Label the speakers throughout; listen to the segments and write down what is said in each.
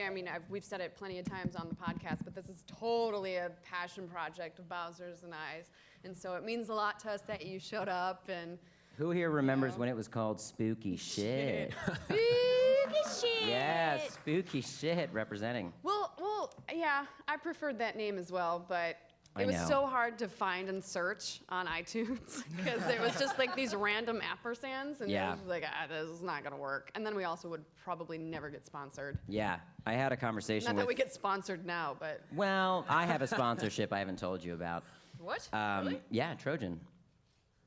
Speaker 1: I mean, we've said it plenty of times on the podcast, but this is totally a passion project of Bowser's and I's. And so it means a lot to us that you showed up. And
Speaker 2: who here remembers when it was called Spooky Shit?
Speaker 1: Spooky Shit!
Speaker 2: Yeah, Spooky Shit representing.
Speaker 1: Well, yeah, I preferred that name as well, but it was so hard to find and search on iTunes because it was just like these random ampersands, and it was like, this is not gonna work. And then we also would probably never get sponsored.
Speaker 2: Yeah, I had a conversation
Speaker 1: Not that we get sponsored now, but.
Speaker 2: Well, I have a sponsorship I haven't told you about.
Speaker 1: What? Really?
Speaker 2: Yeah, Trojan.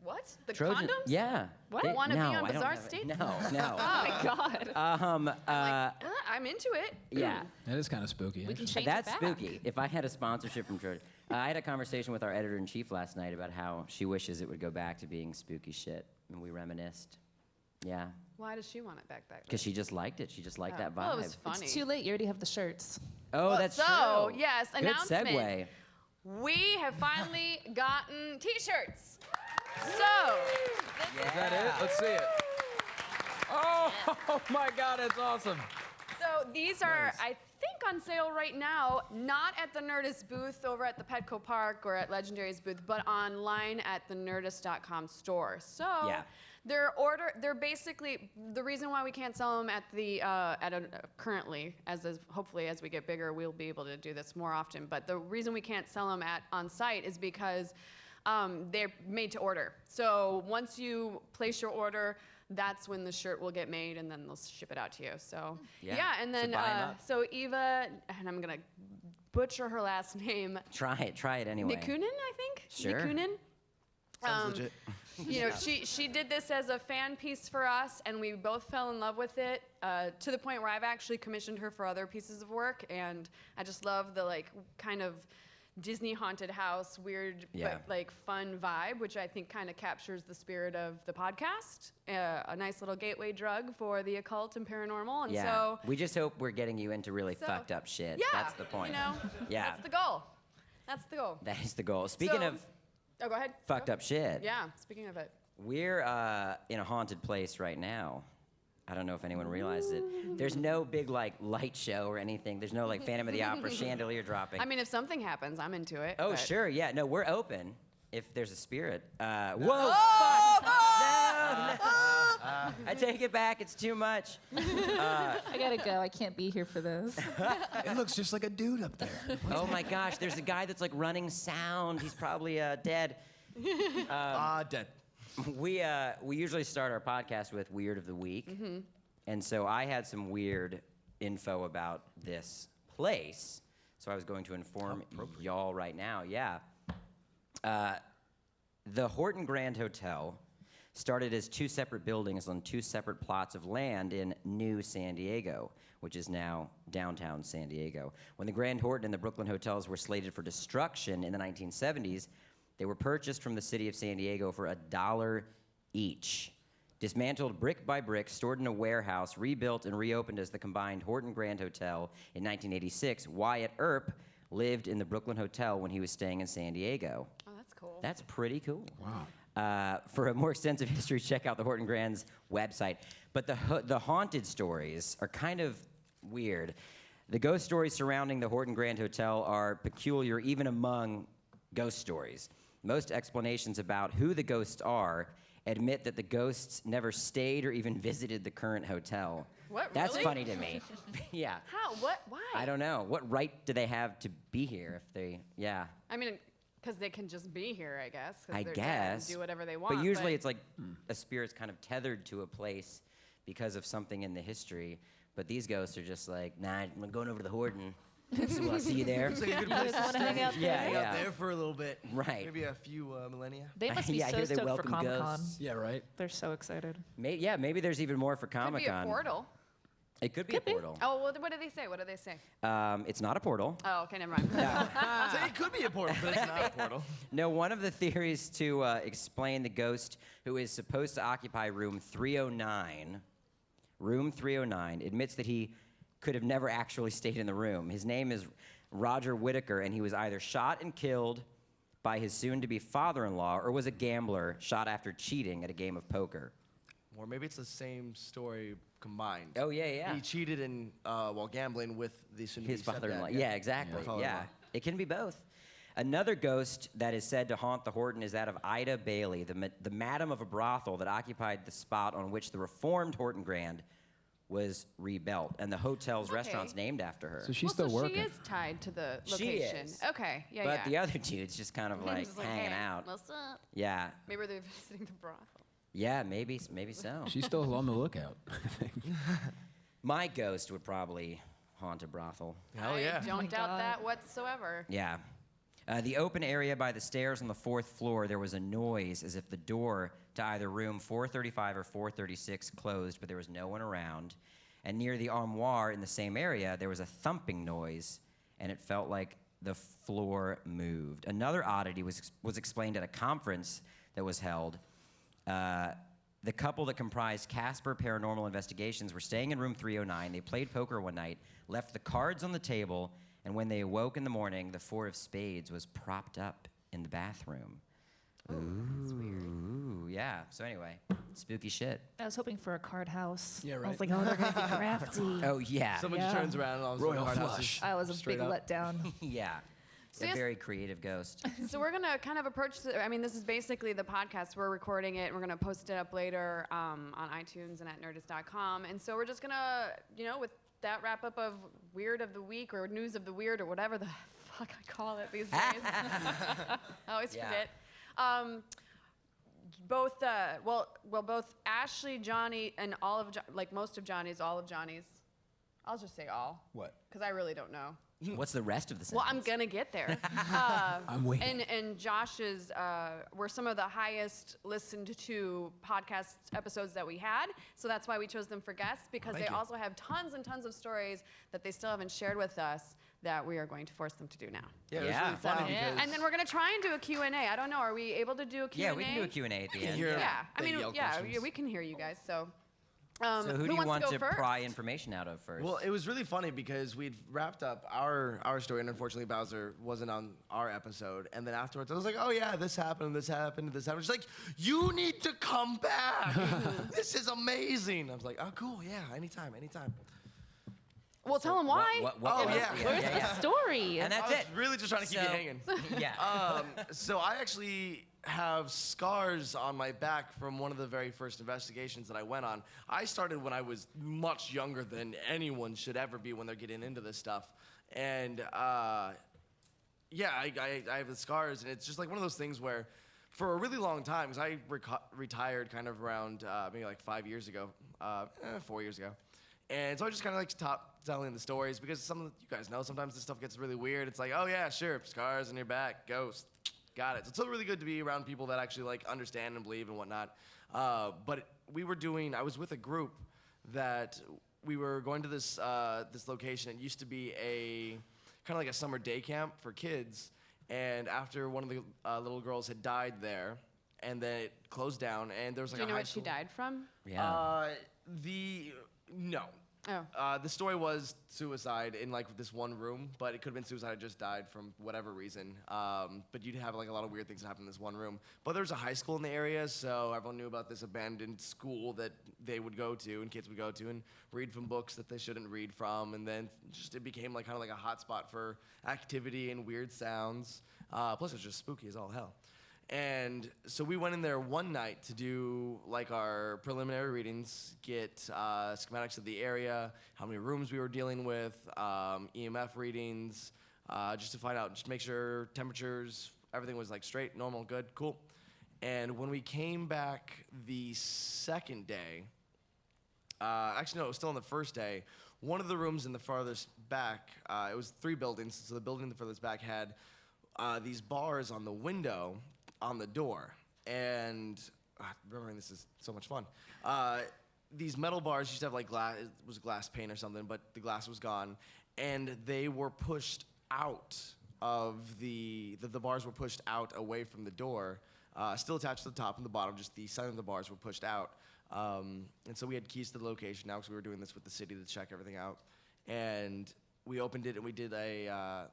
Speaker 1: What? The
Speaker 2: Trojan,
Speaker 1: condoms?
Speaker 2: Yeah.
Speaker 1: What? Want to be on Bizarre States?
Speaker 2: No.
Speaker 1: Oh my God. I'm into it.
Speaker 2: Yeah.
Speaker 3: That is kind of spooky.
Speaker 4: We can change
Speaker 2: That's
Speaker 4: it back.
Speaker 2: spooky. If I had a sponsorship from Trojan. I had a conversation with our editor-in-chief last night about how she wishes it would go back to being Spooky Shit, and we reminisced. Yeah.
Speaker 1: Why does she want it back?
Speaker 2: Because she just liked it. She just liked that vibe.
Speaker 1: Well, it was funny.
Speaker 4: It's too late. You already have the shirts.
Speaker 2: Oh,
Speaker 1: Well,
Speaker 2: that's
Speaker 1: so,
Speaker 2: true.
Speaker 1: yes,
Speaker 2: Good
Speaker 1: announcement.
Speaker 2: segue.
Speaker 1: We have finally gotten T-shirts. So.
Speaker 3: Is that it? Let's see it. Oh my God, that's awesome.
Speaker 1: So these are, I think, on sale right now, not at the Nerdist booth over at the Petco Park or at Legendary's booth, but online at the Nerdist.com store. So they're basically, the reason why we can't sell them at the currently, hopefully as we get bigger, we'll be able to do this more often. But the reason we can't sell them on site is because they're made to order. So once you place your order, that's when the shirt will get made, and then they'll ship it out to you. So and then so Eva, and I'm gonna butcher her last name.
Speaker 2: Try it anyway.
Speaker 1: Nikunin, I think.
Speaker 2: Sure.
Speaker 1: Nikunin.
Speaker 5: Sounds legit.
Speaker 1: You know, she did this as a fan piece for us, and we both fell in love with it to the point where I've actually commissioned her for other pieces of work, and I just love the kind of Disney haunted house, weird but fun vibe, which I think kind of captures the spirit of the podcast. A nice little gateway drug for the occult and paranormal, and so
Speaker 2: we just hope we're getting you into really fucked up shit.
Speaker 1: Yeah,
Speaker 2: that's the point.
Speaker 1: You know, that's the goal. That's the goal.
Speaker 2: That is the goal. Speaking of
Speaker 1: go ahead.
Speaker 2: Fucked up shit.
Speaker 1: Yeah. Speaking of it,
Speaker 2: we're in a haunted place right now. I don't know if anyone realizes it. There's no big light show or anything. There's no Phantom of the Opera chandelier dropping.
Speaker 1: I mean, if something happens, I'm into it.
Speaker 2: Oh, sure, yeah. No, we're open if there's a spirit. Whoa!
Speaker 1: Oh,
Speaker 2: No. I take it back. It's too much.
Speaker 4: I gotta go. I can't be here for this.
Speaker 5: It looks just like a dude up there.
Speaker 2: Oh my gosh, there's a guy that's running sound. He's probably dead.
Speaker 5: Dead.
Speaker 2: We usually start our podcast with Weird of the Week. And so I had some weird info about this place. So I was going to inform y'all right now. Yeah. The Horton Grand Hotel started as two separate buildings on two separate plots of land in New San Diego, which is now downtown San Diego. When the Grand Horton and the Brooklyn hotels were slated for destruction in the 1970s, they were purchased from the city of San Diego for $1 each. Dismantled brick by brick, stored in a warehouse, rebuilt and reopened as the combined Horton Grand Hotel in 1986, Wyatt Earp lived in the Brooklyn Hotel when he was staying in San Diego.
Speaker 1: Oh, that's cool.
Speaker 2: That's pretty cool.
Speaker 5: Wow.
Speaker 2: For a more extensive history, check out the Horton Grand's website. But the haunted stories are kind of weird. The ghost stories surrounding the Horton Grand Hotel are peculiar even among ghost stories. Most explanations about who the ghosts are admit that the ghosts never stayed or even visited the current hotel.
Speaker 1: What,
Speaker 2: That's
Speaker 1: really?
Speaker 2: funny to me. Yeah.
Speaker 1: How? What? Why?
Speaker 2: I don't know. What right do they have to be here if they,
Speaker 1: I mean, because they can just be here, I guess. 'Cause
Speaker 2: I
Speaker 1: they're dead and
Speaker 2: guess.
Speaker 1: do whatever they want.
Speaker 2: But usually it's a spirit's kind of tethered to a place because of something in the history. But these ghosts are just nah, I'm going over to the Horton. So I'll see you there.
Speaker 5: Looks like a good
Speaker 4: You
Speaker 5: place
Speaker 4: guys
Speaker 5: to
Speaker 4: want to hang out there?
Speaker 2: Yeah,
Speaker 5: hang
Speaker 2: yeah.
Speaker 5: out there for a little bit.
Speaker 2: Right.
Speaker 5: Maybe a few millennia.
Speaker 4: They must be
Speaker 2: Yeah, I
Speaker 4: so
Speaker 2: hear they
Speaker 4: stoked for
Speaker 2: welcome
Speaker 4: Comic-Con.
Speaker 2: ghosts.
Speaker 3: Yeah, right.
Speaker 4: They're so excited.
Speaker 2: Maybe there's even more for
Speaker 1: Could be a
Speaker 2: Comic-Con.
Speaker 1: portal.
Speaker 2: It could be a portal.
Speaker 1: Oh, well, what do they say? What do they say?
Speaker 2: It's not a portal.
Speaker 1: Oh, okay, never mind.
Speaker 5: So it could be a portal, but it's not a portal.
Speaker 2: No, one of the theories to explain the ghost who is supposed to occupy room 309, admits that he could have never actually stayed in the room. His name is Roger Whittaker, and he was either shot and killed by his soon-to-be father-in-law or was a gambler shot after cheating at a game of poker.
Speaker 5: or maybe it's the same story combined.
Speaker 2: Oh, yeah.
Speaker 5: He cheated while gambling with the soon-to-be
Speaker 2: His father-in-law.
Speaker 5: stepdad.
Speaker 2: Yeah, exactly.
Speaker 5: Father-in-law.
Speaker 2: Yeah. It can be both. Another ghost that is said to haunt the Horton is that of Ida Bailey, the madam of a brothel that occupied the spot on which the reformed Horton Grand was rebuilt, and the hotel's restaurant's named after her.
Speaker 3: So she's still
Speaker 1: so
Speaker 3: working.
Speaker 1: she is tied to the
Speaker 2: She
Speaker 1: location.
Speaker 2: is.
Speaker 1: Okay, yeah,
Speaker 2: But
Speaker 1: yeah.
Speaker 2: the other dude's just kind of like
Speaker 1: Just like,
Speaker 2: hanging
Speaker 1: hey,
Speaker 2: out.
Speaker 1: What's up?
Speaker 2: Yeah.
Speaker 1: Maybe they're visiting the brothel.
Speaker 2: Yeah, maybe so.
Speaker 3: She's still on the lookout, I think.
Speaker 2: My ghost would probably haunt a brothel.
Speaker 5: Hell yeah.
Speaker 1: I don't doubt
Speaker 4: God.
Speaker 1: that whatsoever.
Speaker 2: Yeah. The open area by the stairs on the 4th floor, there was a noise as if the door to either room 435 or 436 closed, but there was no one around. And near the armoire in the same area, there was a thumping noise, and it felt like the floor moved. Another oddity was explained at a conference that was held. The couple that comprised Casper Paranormal Investigations were staying in room 309. They played poker one night, left the cards on the table, and when they awoke in the morning, the 4 of spades was propped up in the bathroom.
Speaker 1: That's weird.
Speaker 2: Ooh, yeah. So anyway, spooky shit.
Speaker 4: I was hoping for a card house.
Speaker 3: Yeah,
Speaker 4: I
Speaker 3: right.
Speaker 4: was like, oh, they're going to be crafty.
Speaker 2: Oh, yeah.
Speaker 5: Somebody
Speaker 4: Yeah.
Speaker 5: turns around and all of a sudden
Speaker 3: Royal
Speaker 5: the hard
Speaker 3: flush.
Speaker 4: I was a
Speaker 5: Straight
Speaker 4: big
Speaker 5: up.
Speaker 4: letdown.
Speaker 2: Yeah.
Speaker 1: So
Speaker 2: A
Speaker 1: yes-
Speaker 2: very creative ghost.
Speaker 1: So we're gonna kind of approach. I mean, this is basically the podcast. We're recording it. And we're gonna post it up later on iTunes and at Nerdist.com. And so we're just gonna, with that wrap up of Weird of the Week or News of the Weird or whatever the fuck I call it these days. I always
Speaker 2: Yeah.
Speaker 1: forget. Both Ashley, Johnny, and all of most of Johnny's, all of Johnny's. I'll just say all.
Speaker 3: What?
Speaker 1: Because I really don't know.
Speaker 2: What's the rest of the
Speaker 1: Well,
Speaker 2: sentence?
Speaker 1: I'm gonna get there.
Speaker 3: I'm waiting.
Speaker 1: And Josh's were some of the highest listened to podcast episodes that we had, so that's why we chose them for guests, because
Speaker 5: Thank
Speaker 1: they
Speaker 5: you.
Speaker 1: also have tons and tons of stories that they still haven't shared with us that we are going to force them to do now.
Speaker 5: Yeah, it was
Speaker 2: Yeah.
Speaker 5: really funny
Speaker 4: Yeah.
Speaker 5: because
Speaker 1: And then we're gonna try and do a Q&A. I don't know, are we able to do a Q&A?
Speaker 2: Yeah, we can do a Q&A at the end.
Speaker 5: hear-
Speaker 1: Yeah, I
Speaker 5: They
Speaker 1: mean,
Speaker 5: yell
Speaker 1: yeah,
Speaker 5: questions.
Speaker 1: we can hear you guys, so.
Speaker 2: So who do you
Speaker 1: wants
Speaker 2: want
Speaker 1: go
Speaker 2: to
Speaker 1: first?
Speaker 2: pry information out of first?
Speaker 5: Well, it was really funny because we'd wrapped up our story, and unfortunately Bowser wasn't on our episode. And then afterwards, I was like, "Oh yeah, this happened, this happened, this happened." She's like, "You need to come back. This is amazing." I was like, "Oh, cool, yeah, anytime."
Speaker 1: Well, tell them why.
Speaker 5: Oh,
Speaker 2: was-
Speaker 5: yeah.
Speaker 4: Where's the story?
Speaker 2: And that's
Speaker 5: I was
Speaker 2: it.
Speaker 5: really just trying to keep you
Speaker 2: So-
Speaker 5: hanging.
Speaker 2: Yeah.
Speaker 5: So I actually have scars on my back from one of the very first investigations that I went on. I started when I was much younger than anyone should ever be when they're getting into this stuff. And yeah, I have the scars, and it's just like one of those things where for a really long time, because I retired kind of around maybe like 5 years ago, 4 years ago. And so I just kind of like stopped telling the stories because some of you guys know sometimes this stuff gets really weird. It's like, oh yeah, sure, scars on your back, ghost, got it. So it's still really good to be around people that actually like understand and believe and whatnot. But I was with a group that we were going to this location. It used to be a kind of like a summer day camp for kids. And after one of the little girls had died there, and then it closed down, and there was like
Speaker 1: Do you
Speaker 5: a
Speaker 1: know
Speaker 5: high
Speaker 1: what she
Speaker 5: school-
Speaker 1: died from?
Speaker 2: Yeah.
Speaker 5: No.
Speaker 1: Oh.
Speaker 5: The story was suicide in like this one room, but it could have been suicide. Just died from whatever reason. But you'd have like a lot of weird things that happen in this one room. But there was a high school in the area, so everyone knew about this abandoned school that they would go to and kids would go to and read from books that they shouldn't read from. And then just it became like kind of like a hot spot for activity and weird sounds. Plus it was just spooky as all hell. And so we went in there one night to do like our preliminary readings, get schematics of the area, how many rooms we were dealing with, EMF readings, just to find out, just make sure temperatures, everything was like straight, normal, good, cool. And when we came back the second day, actually no, it was still on the first day, one of the rooms in the farthest back, it was 3 buildings, so the building in the farthest back had these bars on the window, on the door, and remembering this is so much fun. These metal bars used to have like glass, it was glass pane or something, but the glass was gone, and they were pushed out of the bars were pushed out away from the door, still attached to the top and the bottom, just the center of the bars were pushed out. And so we had keys to the location now because we were doing this with the city to check everything out. And we opened it and we did a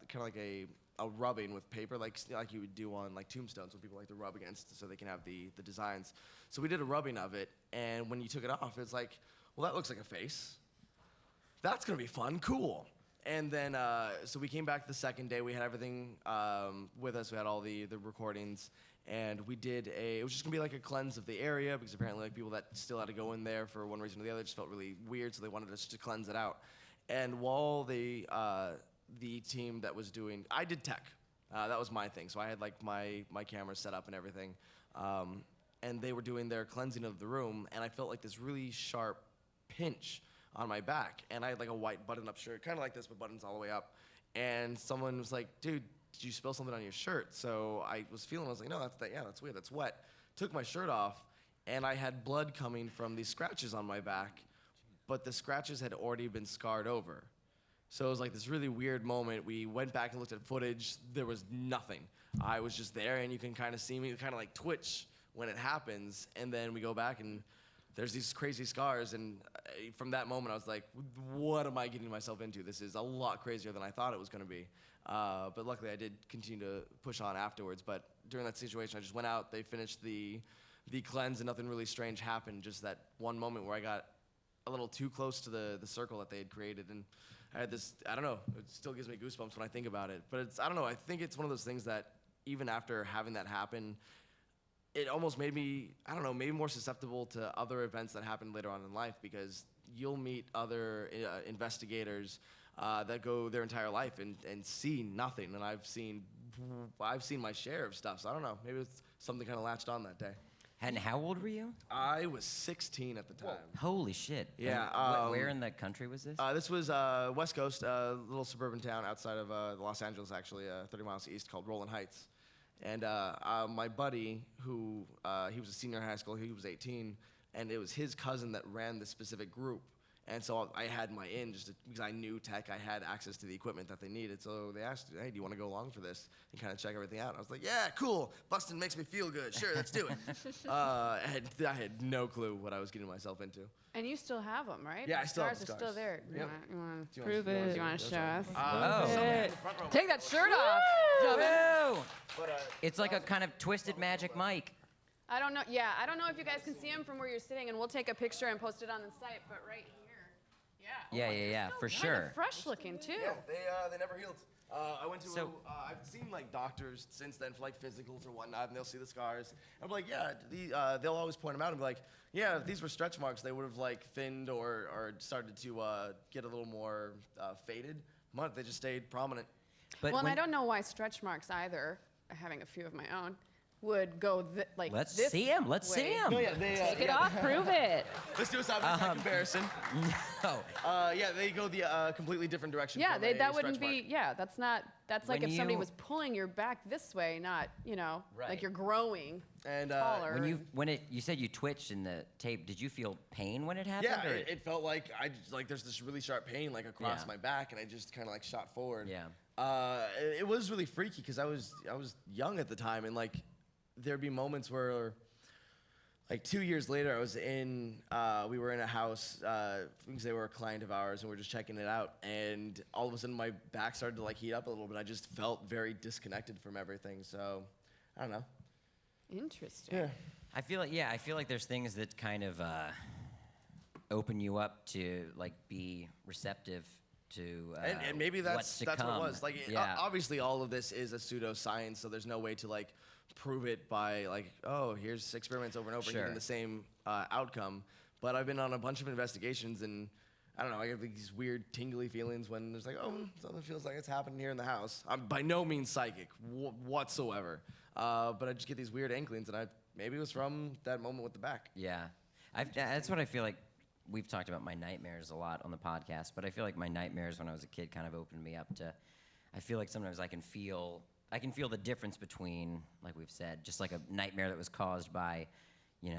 Speaker 5: kind of like a a rubbing with paper, like you would do on like tombstones when people like to rub against so they can have the designs. So we did a rubbing of it, and when you took it off, it's like, well, that looks like a face. That's gonna be fun, cool. And then, so we came back the second day. We had everything with us. We had all the recordings, and we did it was just gonna be like a cleanse of the area, because apparently like people that still had to go in there for one reason or the other just felt really weird, so they wanted us to cleanse it out. And while the team that was doing, I did tech. That was my thing. So I had like my camera set up and everything. And they were doing their cleansing of the room, and I felt like this really sharp pinch on my back. And I had like a white button-up shirt, kind of like this, but buttons all the way up. And someone was like, dude, did you spill something on your shirt? So I was I was like, no, that's weird, that's wet. Took my shirt off, and I had blood coming from these scratches on my back, but the scratches had already been scarred over. So it was like this really weird moment. We went back and looked at footage. There was nothing. I was just there, and you can kind of see me kind of like twitch when it happens. And then we go back, and there's these crazy scars. And from that moment, I was like, what am I getting myself into? This is a lot crazier than I thought it was going to be. But luckily, I did continue to push on afterwards. But during that situation, I just went out. They finished the cleanse, and nothing really strange happened. Just that one moment where I got a little too close to the circle that they had created. And I had this, I don't know, it still gives me goosebumps when I think about it. But I don't know, I think it's one of those things that even after having that happen, it almost made me, I don't know, maybe more susceptible to other events that happen later on in life, because you'll meet other investigators that go their entire life and see nothing. And I've seen my share of stuff, so I don't know, maybe it's something kind of latched on that day.
Speaker 2: And how old were you?
Speaker 5: I was 16 at the time.
Speaker 2: Holy shit.
Speaker 5: Yeah.
Speaker 2: And where in the country was this?
Speaker 5: This was West Coast, a little suburban town outside of Los Angeles, actually, 30 miles east, called Rolling Heights. And my buddy, who he was a senior in high school, he was 18, and it was his cousin that ran this specific group. And so I had my in because I knew tech, I had access to the equipment that they needed. So they asked, hey, do you want to go along for this and kind of check everything out? And I was like, yeah, cool. Busting makes me feel good. Sure, let's do it. I had no clue what I was getting myself into.
Speaker 1: And you still have them, right?
Speaker 5: Yeah,
Speaker 1: The
Speaker 5: I still have the
Speaker 1: scars are still
Speaker 5: scars.
Speaker 1: there.
Speaker 5: Yep.
Speaker 1: You want to
Speaker 4: Prove it.
Speaker 1: you want to show us?
Speaker 2: Oh.
Speaker 1: Take that shirt off.
Speaker 2: Woo! It's like a kind of twisted magic mic.
Speaker 1: I don't know. Yeah, I don't know if you guys can see him from where you're sitting, and we'll take a picture and post it on the site. But right here,
Speaker 2: Yeah, for
Speaker 1: Kind
Speaker 2: sure.
Speaker 1: of fresh looking too.
Speaker 5: Yeah, they never healed. I went to,
Speaker 2: So-
Speaker 5: I've seen like doctors since then for like physicals or whatnot, and they'll see the scars. I'm like, yeah, they'll always point them out and be like, yeah, if these were stretch marks, they would have like thinned or started to get a little more faded. But they just stayed prominent.
Speaker 2: But
Speaker 1: Well, and
Speaker 2: when-
Speaker 1: I don't know why stretch marks either, having a few of my own, would go like
Speaker 2: Let's
Speaker 1: this
Speaker 2: see him. Let's see
Speaker 1: way.
Speaker 2: him.
Speaker 5: No, yeah, they,
Speaker 4: Take it off, prove it.
Speaker 5: let's do a side by side comparison.
Speaker 2: Oh,
Speaker 5: Yeah, they go the completely different direction.
Speaker 1: Yeah,
Speaker 5: from a
Speaker 1: that wouldn't
Speaker 5: stretch
Speaker 1: be.
Speaker 5: mark.
Speaker 1: Yeah, that's not. That's like
Speaker 2: When
Speaker 1: if somebody
Speaker 2: you-
Speaker 1: was pulling your back this way, not
Speaker 2: Right.
Speaker 1: like you're growing
Speaker 5: And
Speaker 1: taller.
Speaker 2: you said you twitched in the tape, did you feel pain when it happened?
Speaker 5: yeah,
Speaker 2: or-
Speaker 5: it felt like there's this really sharp pain like across
Speaker 2: Yeah.
Speaker 5: my back, and I just kind of like shot forward.
Speaker 2: Yeah.
Speaker 5: It was really freaky because I was young at the time, and like there'd be moments where, like 2 years later, we were in a house because they were a client of ours, and we were just checking it out, and all of a sudden my back started to like heat up a little bit. I just felt very disconnected from everything. So I don't know.
Speaker 1: Interesting.
Speaker 5: Yeah.
Speaker 2: I feel like there's things that kind of open you up to like be receptive to
Speaker 5: And maybe
Speaker 2: what's
Speaker 5: that's
Speaker 2: to
Speaker 5: what it
Speaker 2: come.
Speaker 5: was. Like
Speaker 2: Yeah.
Speaker 5: obviously all of this is a pseudoscience, so there's no way to like prove it by like, oh, here's experiments over and over
Speaker 2: Sure.
Speaker 5: getting the same outcome. But I've been on a bunch of investigations, and I don't know, I get these weird tingly feelings when there's like, oh, something feels like it's happening here in the house. I'm by no means psychic whatsoever, but I just get these weird inklings, and maybe it was from that moment with the back.
Speaker 2: Yeah, that's what I feel like. We've talked about my nightmares a lot on the podcast, but I feel like my nightmares when I was a kid kind of opened me up to. I feel like sometimes I can feel the difference between, like we've said, just like a nightmare that was caused by,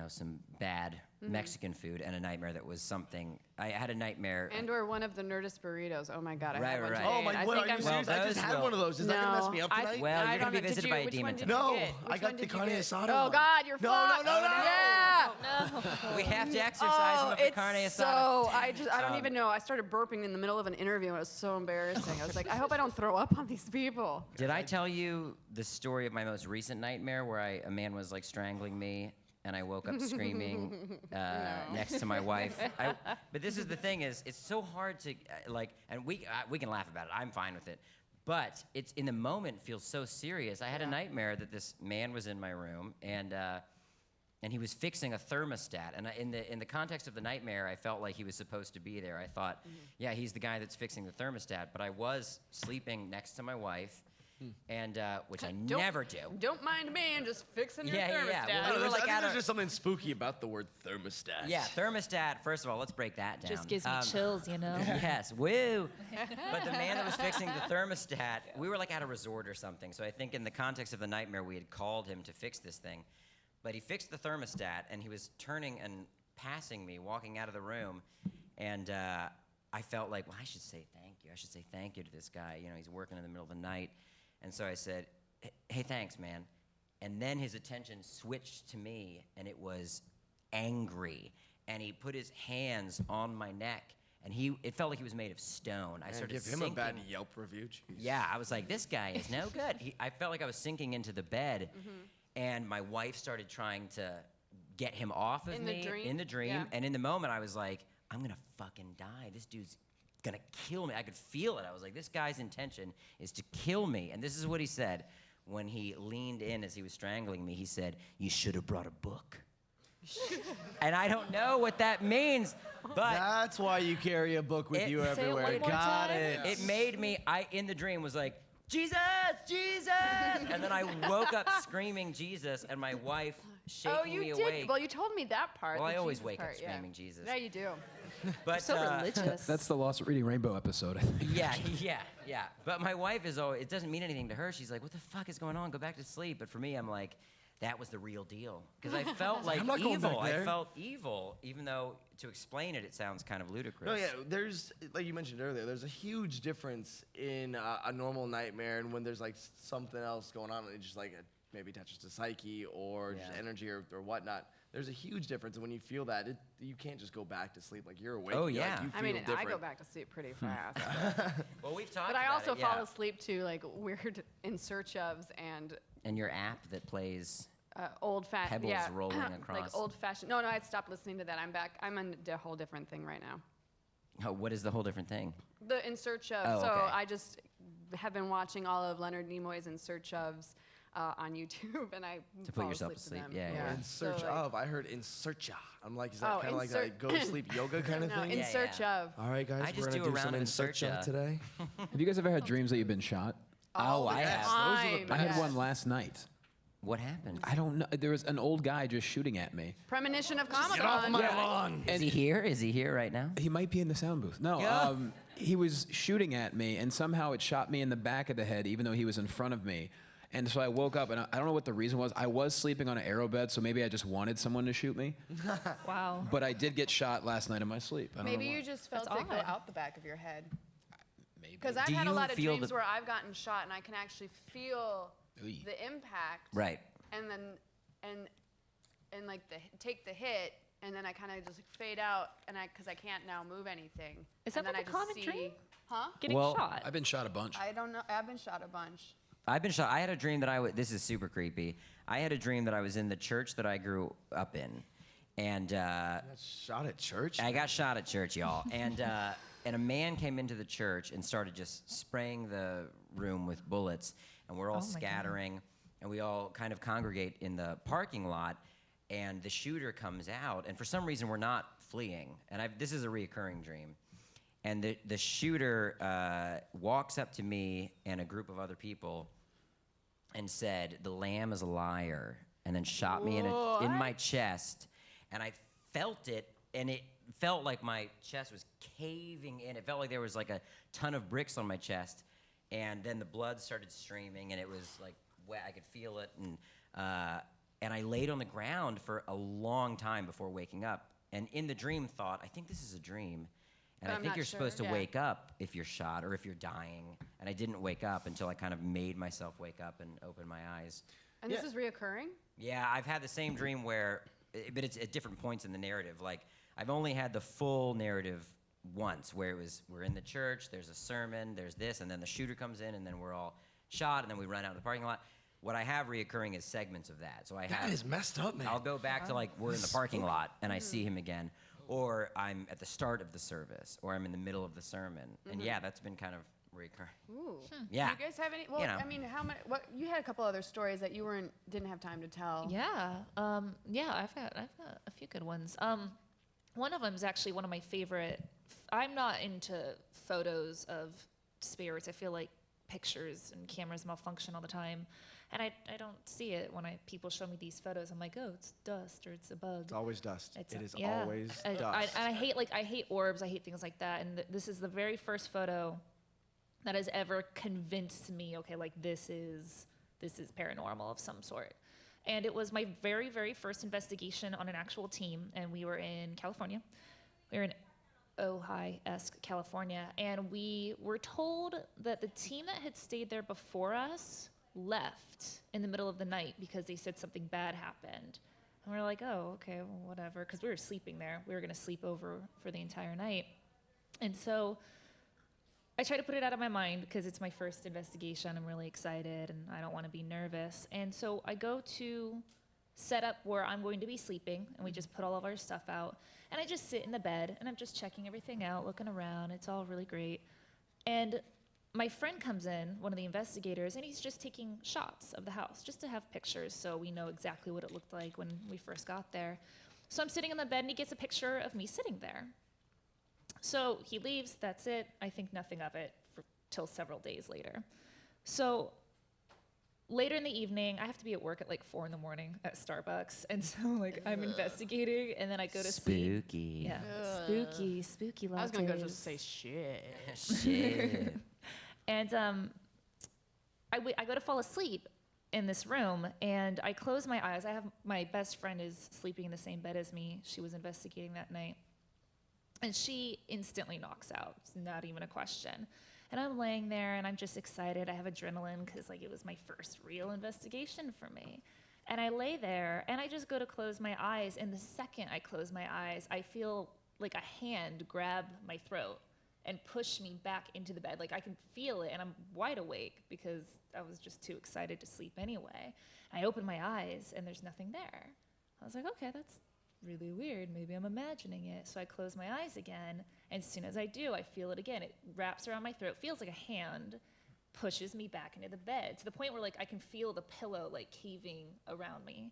Speaker 2: some bad Mexican food, and a nightmare that was something. I had a nightmare.
Speaker 1: And/or one of the Nerdist burritos. Oh my God, I
Speaker 2: Right,
Speaker 1: had one
Speaker 2: right.
Speaker 1: today.
Speaker 5: Oh my!
Speaker 1: and
Speaker 5: What,
Speaker 1: I
Speaker 5: are
Speaker 1: think
Speaker 5: you
Speaker 1: I'm
Speaker 5: serious? I just
Speaker 2: those
Speaker 5: had
Speaker 2: will-
Speaker 5: one of those. Is that gonna mess me up tonight?
Speaker 2: Well,
Speaker 1: I
Speaker 2: you're gonna
Speaker 1: don't
Speaker 2: be
Speaker 1: know.
Speaker 2: visited by a
Speaker 1: Which
Speaker 2: demon
Speaker 1: one did
Speaker 2: tonight.
Speaker 5: No,
Speaker 1: you get?
Speaker 5: I
Speaker 1: Which
Speaker 5: got
Speaker 1: one
Speaker 5: the
Speaker 1: did you
Speaker 5: carne
Speaker 1: get?
Speaker 5: asada
Speaker 1: Oh
Speaker 5: one.
Speaker 1: God, you're
Speaker 5: No,
Speaker 1: fucked.
Speaker 5: no, no, no.
Speaker 1: Yeah.
Speaker 2: We have to exercise
Speaker 1: Oh,
Speaker 2: them for
Speaker 1: it's
Speaker 2: carne asada.
Speaker 1: so I don't even know. I started burping in the middle of an interview, and it was so embarrassing. I was like, I hope I don't throw up on these people.
Speaker 2: Did I tell you the story of my most recent nightmare where a man was like strangling me and I woke up screaming next to my wife? But this is the thing is, it's so hard to and we can laugh about it. I'm fine with it. But it's in the moment feels so serious. I had a nightmare that this man was in my room and he was fixing a thermostat. And in the context of the nightmare, I felt like he was supposed to be there. I thought, yeah, he's the guy that's fixing the thermostat. But I was sleeping next to my wife, and which I never do.
Speaker 1: Don't mind me. I'm just fixing your
Speaker 2: Yeah,
Speaker 1: thermostat.
Speaker 2: yeah, yeah.
Speaker 5: I
Speaker 2: Well,
Speaker 5: don't know,
Speaker 2: like
Speaker 5: I think
Speaker 2: at
Speaker 5: there's
Speaker 2: a-
Speaker 5: just something spooky about the word thermostat.
Speaker 2: Yeah, thermostat. First of all, let's break that down.
Speaker 4: Just gives me chills, you know?
Speaker 2: Yes, woo. But the man that was fixing the thermostat, we were like at a resort or something. So I think in the context of the nightmare, we had called him to fix this thing. But he fixed the thermostat, and he was turning and passing me, walking out of the room. And I felt like, well, I should say thank you. I should say thank you to this guy. He's working in the middle of the night. And so I said, hey, thanks, man. And then his attention switched to me, and it was angry. And he put his hands on my neck, and it felt like he was made of stone. I started
Speaker 5: Give him
Speaker 2: sinking.
Speaker 5: a bad Yelp review. Jeez.
Speaker 2: Yeah, I was like, this guy is no good. I felt like I was sinking into the bed, and my wife started trying to get him off of
Speaker 1: In
Speaker 2: me
Speaker 1: the dream?
Speaker 2: in the dream.
Speaker 1: Yeah.
Speaker 2: And in the moment, I was like, I'm gonna fucking die. This dude's gonna kill me. I could feel it. I was like, this guy's intention is to kill me. And this is what he said when he leaned in as he was strangling me. He said, "You should have brought a book." And I don't know what that means, but
Speaker 5: That's why you carry a book with you
Speaker 4: Say it
Speaker 5: everywhere.
Speaker 4: one more
Speaker 5: Got
Speaker 4: time.
Speaker 5: it.
Speaker 2: it made me, in the dream was like, Jesus, Jesus! And then I woke up screaming Jesus, and my wife shaking
Speaker 1: Oh, you
Speaker 2: me
Speaker 1: did.
Speaker 2: awake.
Speaker 1: Well, you told me that part.
Speaker 2: Well,
Speaker 1: the
Speaker 2: I always
Speaker 1: Jesus
Speaker 2: wake up
Speaker 1: part, yeah.
Speaker 2: screaming Jesus.
Speaker 1: Yeah, you do.
Speaker 2: But,
Speaker 4: So religious.
Speaker 3: That's the Lost Reading Rainbow episode, I think.
Speaker 2: yeah. But my wife is always, it doesn't mean anything to her. She's like, what the fuck is going on? Go back to sleep. But for me, I'm like, that was the real deal. Because I felt like
Speaker 5: I'm not going
Speaker 2: evil.
Speaker 5: back there.
Speaker 2: I felt evil, even though to explain it, it sounds kind of ludicrous.
Speaker 5: No, yeah, there's, like you mentioned earlier, there's a huge difference in a normal nightmare and when there's like something else going on and it just like maybe touches the psyche or just energy or whatnot. There's a huge difference, and when you feel that, you can't just go back to sleep. Like you're awake.
Speaker 2: Oh,
Speaker 5: and you're
Speaker 2: yeah.
Speaker 5: Like, you feel
Speaker 1: I mean,
Speaker 5: different.
Speaker 1: I go back to sleep pretty fast.
Speaker 2: Well, we've talked
Speaker 1: But I
Speaker 2: about
Speaker 1: also
Speaker 2: it, yeah.
Speaker 1: fall asleep to like weird in search ofs and
Speaker 2: And your app that plays
Speaker 1: old-fashioned.
Speaker 2: pebbles
Speaker 1: Yeah,
Speaker 2: rolling
Speaker 1: like
Speaker 2: across.
Speaker 1: old-fashioned. No, I stopped listening to that. I'm back. I'm on a whole different thing right now.
Speaker 2: Oh, what is the whole different thing?
Speaker 1: The In Search of.
Speaker 2: Oh,
Speaker 1: So
Speaker 2: okay.
Speaker 1: I just have been watching all of Leonard Nimoy's In Search ofs on YouTube, and I
Speaker 2: To put
Speaker 1: fall
Speaker 2: yourself
Speaker 1: asleep
Speaker 2: to
Speaker 1: to
Speaker 2: sleep,
Speaker 1: them.
Speaker 2: yeah.
Speaker 5: In search
Speaker 1: So, like,
Speaker 5: of. I heard in search of. I'm like, is that
Speaker 1: Oh,
Speaker 5: kind
Speaker 1: in
Speaker 5: of like
Speaker 1: search-
Speaker 5: that go to sleep yoga kind of
Speaker 1: No,
Speaker 5: thing?
Speaker 1: In
Speaker 2: Yeah,
Speaker 1: Search
Speaker 2: yeah.
Speaker 1: of.
Speaker 5: All right, guys,
Speaker 2: I just
Speaker 5: we're
Speaker 2: do
Speaker 5: gonna
Speaker 2: a
Speaker 5: do
Speaker 2: round
Speaker 5: some
Speaker 2: of
Speaker 5: in search of
Speaker 2: search,
Speaker 5: today.
Speaker 3: Have you guys ever had dreams that you've been shot?
Speaker 2: Oh, I
Speaker 5: yes.
Speaker 2: have.
Speaker 5: Those are the
Speaker 1: Time,
Speaker 3: I had
Speaker 1: yes.
Speaker 3: one last night.
Speaker 2: What happened?
Speaker 3: I don't know. There was an old guy just shooting at me.
Speaker 1: Premonition of
Speaker 5: Get off
Speaker 1: Comic-Con.
Speaker 5: my lawn.
Speaker 2: Is he here? Is he here right now?
Speaker 3: He might be in the sound booth. No,
Speaker 2: Yeah.
Speaker 3: he was shooting at me, and somehow it shot me in the back of the head, even though he was in front of me. And so I woke up, and I don't know what the reason was. I was sleeping on an arrow bed, so maybe I just wanted someone to shoot me.
Speaker 4: Wow.
Speaker 3: But I did get shot last night in my sleep. I don't
Speaker 1: Maybe
Speaker 3: know why.
Speaker 1: you just felt
Speaker 4: That's
Speaker 1: it go
Speaker 4: odd.
Speaker 1: out the back of your head.
Speaker 3: Maybe.
Speaker 1: Because I've
Speaker 2: Do
Speaker 1: had a
Speaker 2: you
Speaker 1: lot of
Speaker 2: feel
Speaker 1: dreams
Speaker 2: the-
Speaker 1: where I've gotten shot and I can actually feel
Speaker 3: Oy.
Speaker 1: the impact.
Speaker 2: Right.
Speaker 1: And then, and like take the hit, and then I kind of just like fade out, and because I can't now move anything.
Speaker 4: Is
Speaker 1: and
Speaker 4: that
Speaker 1: then
Speaker 4: like
Speaker 1: I
Speaker 4: a
Speaker 1: just
Speaker 4: common
Speaker 1: see,
Speaker 4: dream?
Speaker 1: Huh?
Speaker 4: Getting
Speaker 2: Well,
Speaker 4: shot.
Speaker 3: I've been shot a bunch.
Speaker 1: I don't know. I've been shot a bunch.
Speaker 2: I've been shot. I had a dream that this is super creepy. I had a dream that I was in the church that I grew up in. And
Speaker 5: Got shot at church?
Speaker 2: I got shot at church, y'all. And a man came into the church and started just spraying the room with bullets. And we're all
Speaker 4: Oh my God.
Speaker 2: scattering. And we all kind of congregate in the parking lot. And the shooter comes out. And for some reason, we're not fleeing. And this is a reoccurring dream. And the shooter walks up to me and a group of other people and said, "The lamb is a liar," and then shot me in my chest. And I felt it, and it felt like my chest was caving in. It felt like there was like a ton of bricks on my chest. And then the blood started streaming, and it was like wet. I could feel it. And And I laid on the ground for a long time before waking up. And in the dream thought, I think this is a dream. And
Speaker 1: But
Speaker 2: I
Speaker 1: I'm
Speaker 2: think
Speaker 1: not
Speaker 2: you're
Speaker 1: sure,
Speaker 2: supposed to
Speaker 1: yeah.
Speaker 2: wake up if you're shot or if you're dying. And I didn't wake up until I kind of made myself wake up and open my eyes.
Speaker 1: And this is reoccurring?
Speaker 2: Yeah, I've had the same dream where, but it's at different points in the narrative. Like, I've only had the full narrative once, where it was, we're in the church, there's a sermon, there's this, and then the shooter comes in, and then we're all shot, and then we run out of the parking lot. What I have reoccurring is segments of that. So
Speaker 5: That is messed up, man.
Speaker 2: I'll go back to, like, we're in the parking lot, and I see him again. Or I'm at the start of the service, or I'm in the middle of the sermon. And yeah, that's been kind of recurring.
Speaker 1: Ooh.
Speaker 2: Yeah.
Speaker 1: Do you guys have any? Well,
Speaker 2: You know.
Speaker 1: I mean, how many? What you had a couple other stories that you didn't have time to tell.
Speaker 4: Yeah. Yeah, I've got a few good ones. One of them is actually one of my favorite. I'm not into photos of spirits. I feel like pictures and cameras malfunction all the time. And I don't see it when people show me these photos. I'm like, oh, it's dust or it's a bug.
Speaker 5: It's always dust.
Speaker 4: It's
Speaker 5: It is
Speaker 4: yeah.
Speaker 5: always
Speaker 4: I
Speaker 5: dust.
Speaker 4: I hate orbs. I hate things like that. And this is the very first photo that has ever convinced me, okay, like this is paranormal of some sort. And it was my very, very first investigation on an actual team, and we were in California. We were in Ojai-esque California, and we were told that the team that had stayed there before us left in the middle of the night because they said something bad happened. And we were like, oh, okay, well, whatever, because we were sleeping there. We were going to sleep over for the entire night. And so I try to put it out of my mind because it's my first investigation. I'm really excited, and I don't want to be nervous. And so I go to set up where I'm going to be sleeping, and we just put all of our stuff out. And I just sit in the bed, and I'm just checking everything out, looking around. It's all really great. And my friend comes in, one of the investigators, and he's just taking shots of the house just to have pictures so we know exactly what it looked like when we first got there. So I'm sitting in the bed, and he gets a picture of me sitting there. So he leaves, that's it. I think nothing of it till several days later. So later in the evening, I have to be at work at like 4 a.m. at Starbucks. And so like I'm investigating, and then I go to sleep.
Speaker 2: Spooky.
Speaker 4: Yeah, spooky lattes.
Speaker 1: I was gonna go just say shit.
Speaker 2: Shit.
Speaker 4: And I go to fall asleep in this room, and I close my eyes. My best friend is sleeping in the same bed as me. She was investigating that night. And she instantly knocks out. It's not even a question. And I'm laying there, and I'm just excited. I have adrenaline because like it was my first real investigation for me. And I lay there, and I just go to close my eyes. And the second I close my eyes, I feel like a hand grab my throat and push me back into the bed. Like I can feel it, and I'm wide awake because I was just too excited to sleep anyway. I open my eyes, and there's nothing there. I was like, okay, that's really weird. Maybe I'm imagining it. So I close my eyes again, and as soon as I do, I feel it again. It wraps around my throat, feels like a hand pushes me back into the bed to the point where like I can feel the pillow like caving around me.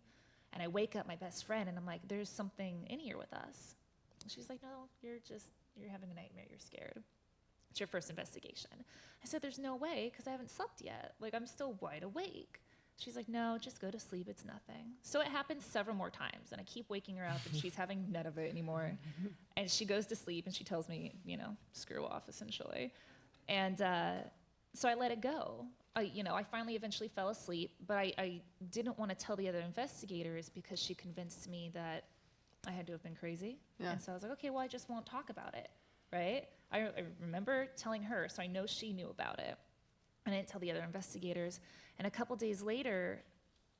Speaker 4: And I wake up my best friend, and I'm like, there's something in here with us. And she's like, no, you're having a nightmare. You're scared. It's your first investigation. I said, there's no way, because I haven't slept yet. Like, I'm still wide awake. She's like, no, just go to sleep. It's nothing. So it happens several more times, and I keep waking her up, and she's having none of it anymore. And she goes to sleep, and she tells me, screw off, essentially. And so I let it go. I finally eventually fell asleep, but I didn't want to tell the other investigators because she convinced me that I had to have been crazy.
Speaker 1: Yeah.
Speaker 4: And so I was like, okay, well, I just won't talk about it, right? I remember telling her, so I know she knew about it. I didn't tell the other investigators. And a couple days later,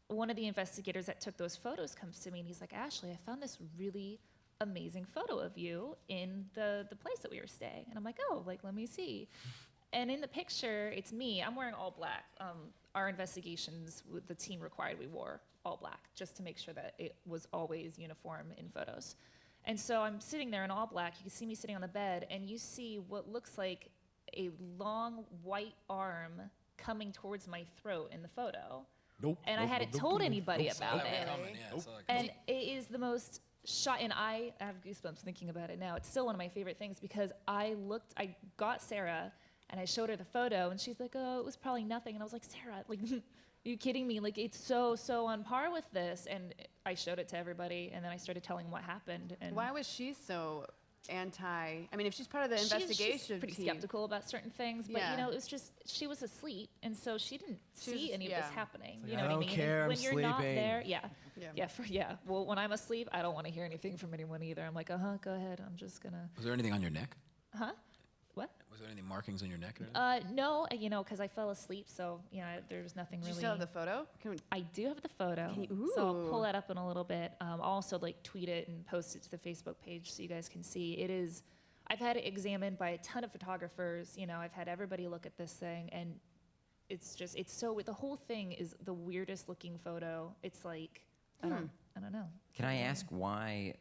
Speaker 4: one of the investigators that took those photos comes to me, and he's like, Ashley, I found this really amazing photo of you in the place that we were staying. And I'm like, oh, like, let me see. And in the picture, it's me. I'm wearing all black. Our investigations, the team required we wore all black just to make sure that it was always uniform in photos. And so I'm sitting there in all black. You can see me sitting on the bed, and you see what looks like a long white arm coming towards my throat in the photo. And I hadn't told anybody about it. And it is the most and I have goosebumps thinking about it now. It's still one of my favorite things because I got Sarah, and I showed her the photo, and she's like, oh, it was probably nothing. And I was like, Sarah, like, are you kidding me? Like, it's so on par with this. And I showed it to everybody, and then I started telling what happened. And
Speaker 1: Why was she so I mean, if she's part of the
Speaker 4: She's
Speaker 1: investigation
Speaker 4: pretty
Speaker 1: team.
Speaker 4: skeptical about certain things, but
Speaker 1: Yeah.
Speaker 4: you know, it was just she was asleep, and so she didn't see any of this
Speaker 1: yeah.
Speaker 4: happening.
Speaker 5: like,
Speaker 4: You know
Speaker 5: I
Speaker 4: what I
Speaker 5: don't
Speaker 4: mean?
Speaker 5: care,
Speaker 4: And
Speaker 5: I'm
Speaker 4: when you're not
Speaker 5: sleeping.
Speaker 4: there,
Speaker 1: Yeah.
Speaker 4: Well, when I'm asleep, I don't want to hear anything from anyone either. I'm like, go ahead. I'm just gonna.
Speaker 3: Was there anything on your neck?
Speaker 4: Huh? What?
Speaker 3: Was there any markings on your neck? Or anything?
Speaker 4: No, you know, because I fell asleep, so you know, there was nothing
Speaker 1: Do you
Speaker 4: really.
Speaker 1: still have the photo? Can we,
Speaker 4: I do have the photo,
Speaker 1: Can
Speaker 4: so I'll pull
Speaker 1: ooh.
Speaker 4: that up in a little bit. I'll also like tweet it and post it to the Facebook page so you guys can see. It is. I've had it examined by a ton of photographers. You know, I've had everybody look at this thing, and it's so. The whole thing is the weirdest looking photo. It's like I don't know.
Speaker 2: Can I ask why